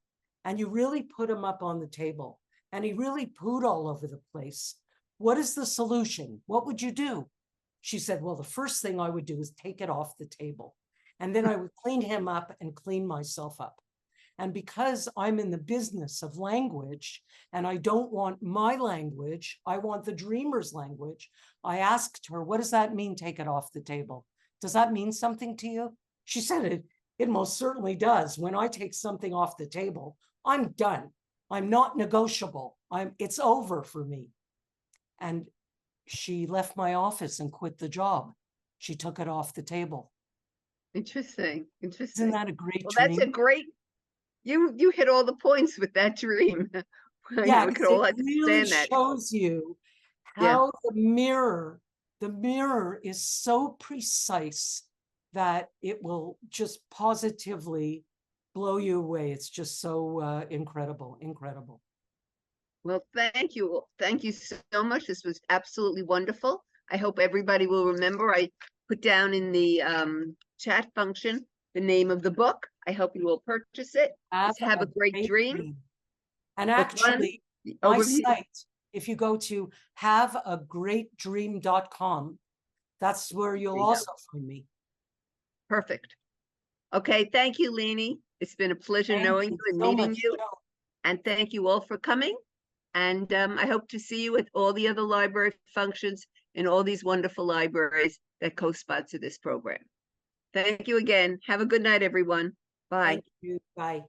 and you really put him up on the table and he really pooed all over the place, what is the solution? What would you do? She said, well, the first thing I would do is take it off the table. And then I would clean him up and clean myself up. And because I'm in the business of language and I don't want my language, I want the dreamer's language, I asked her, what does that mean, take it off the table? Does that mean something to you? She said, it most certainly does. When I take something off the table, I'm done. I'm not negotiable. It's over for me. And she left my office and quit the job. She took it off the table. Interesting. Isn't that a great Well, dream? that's a great, you hit all the points with that dream. Yeah, We could because all it really understand that. shows you Yeah. how the mirror is so precise that it will just positively blow you away. It's just so incredible, incredible. Well, thank you. Thank you so much. This was absolutely wonderful. I hope everybody will remember. I put down in the chat function the name of the book. I hope you will purchase it. Just have a great dream. And Which one? actually, The my overview. site, if you go to haveagreatdream.com, that's where There you'll you go. also find me. Perfect. Okay, thank you, Layne. It's been a pleasure Thank knowing you you and so meeting much, you. Joe. And thank you all for coming. And I hope to see you at all the other library functions in all these wonderful libraries that co-sponsor this program. Thank you again. Have a good night, everyone. Bye. Thank you. Bye.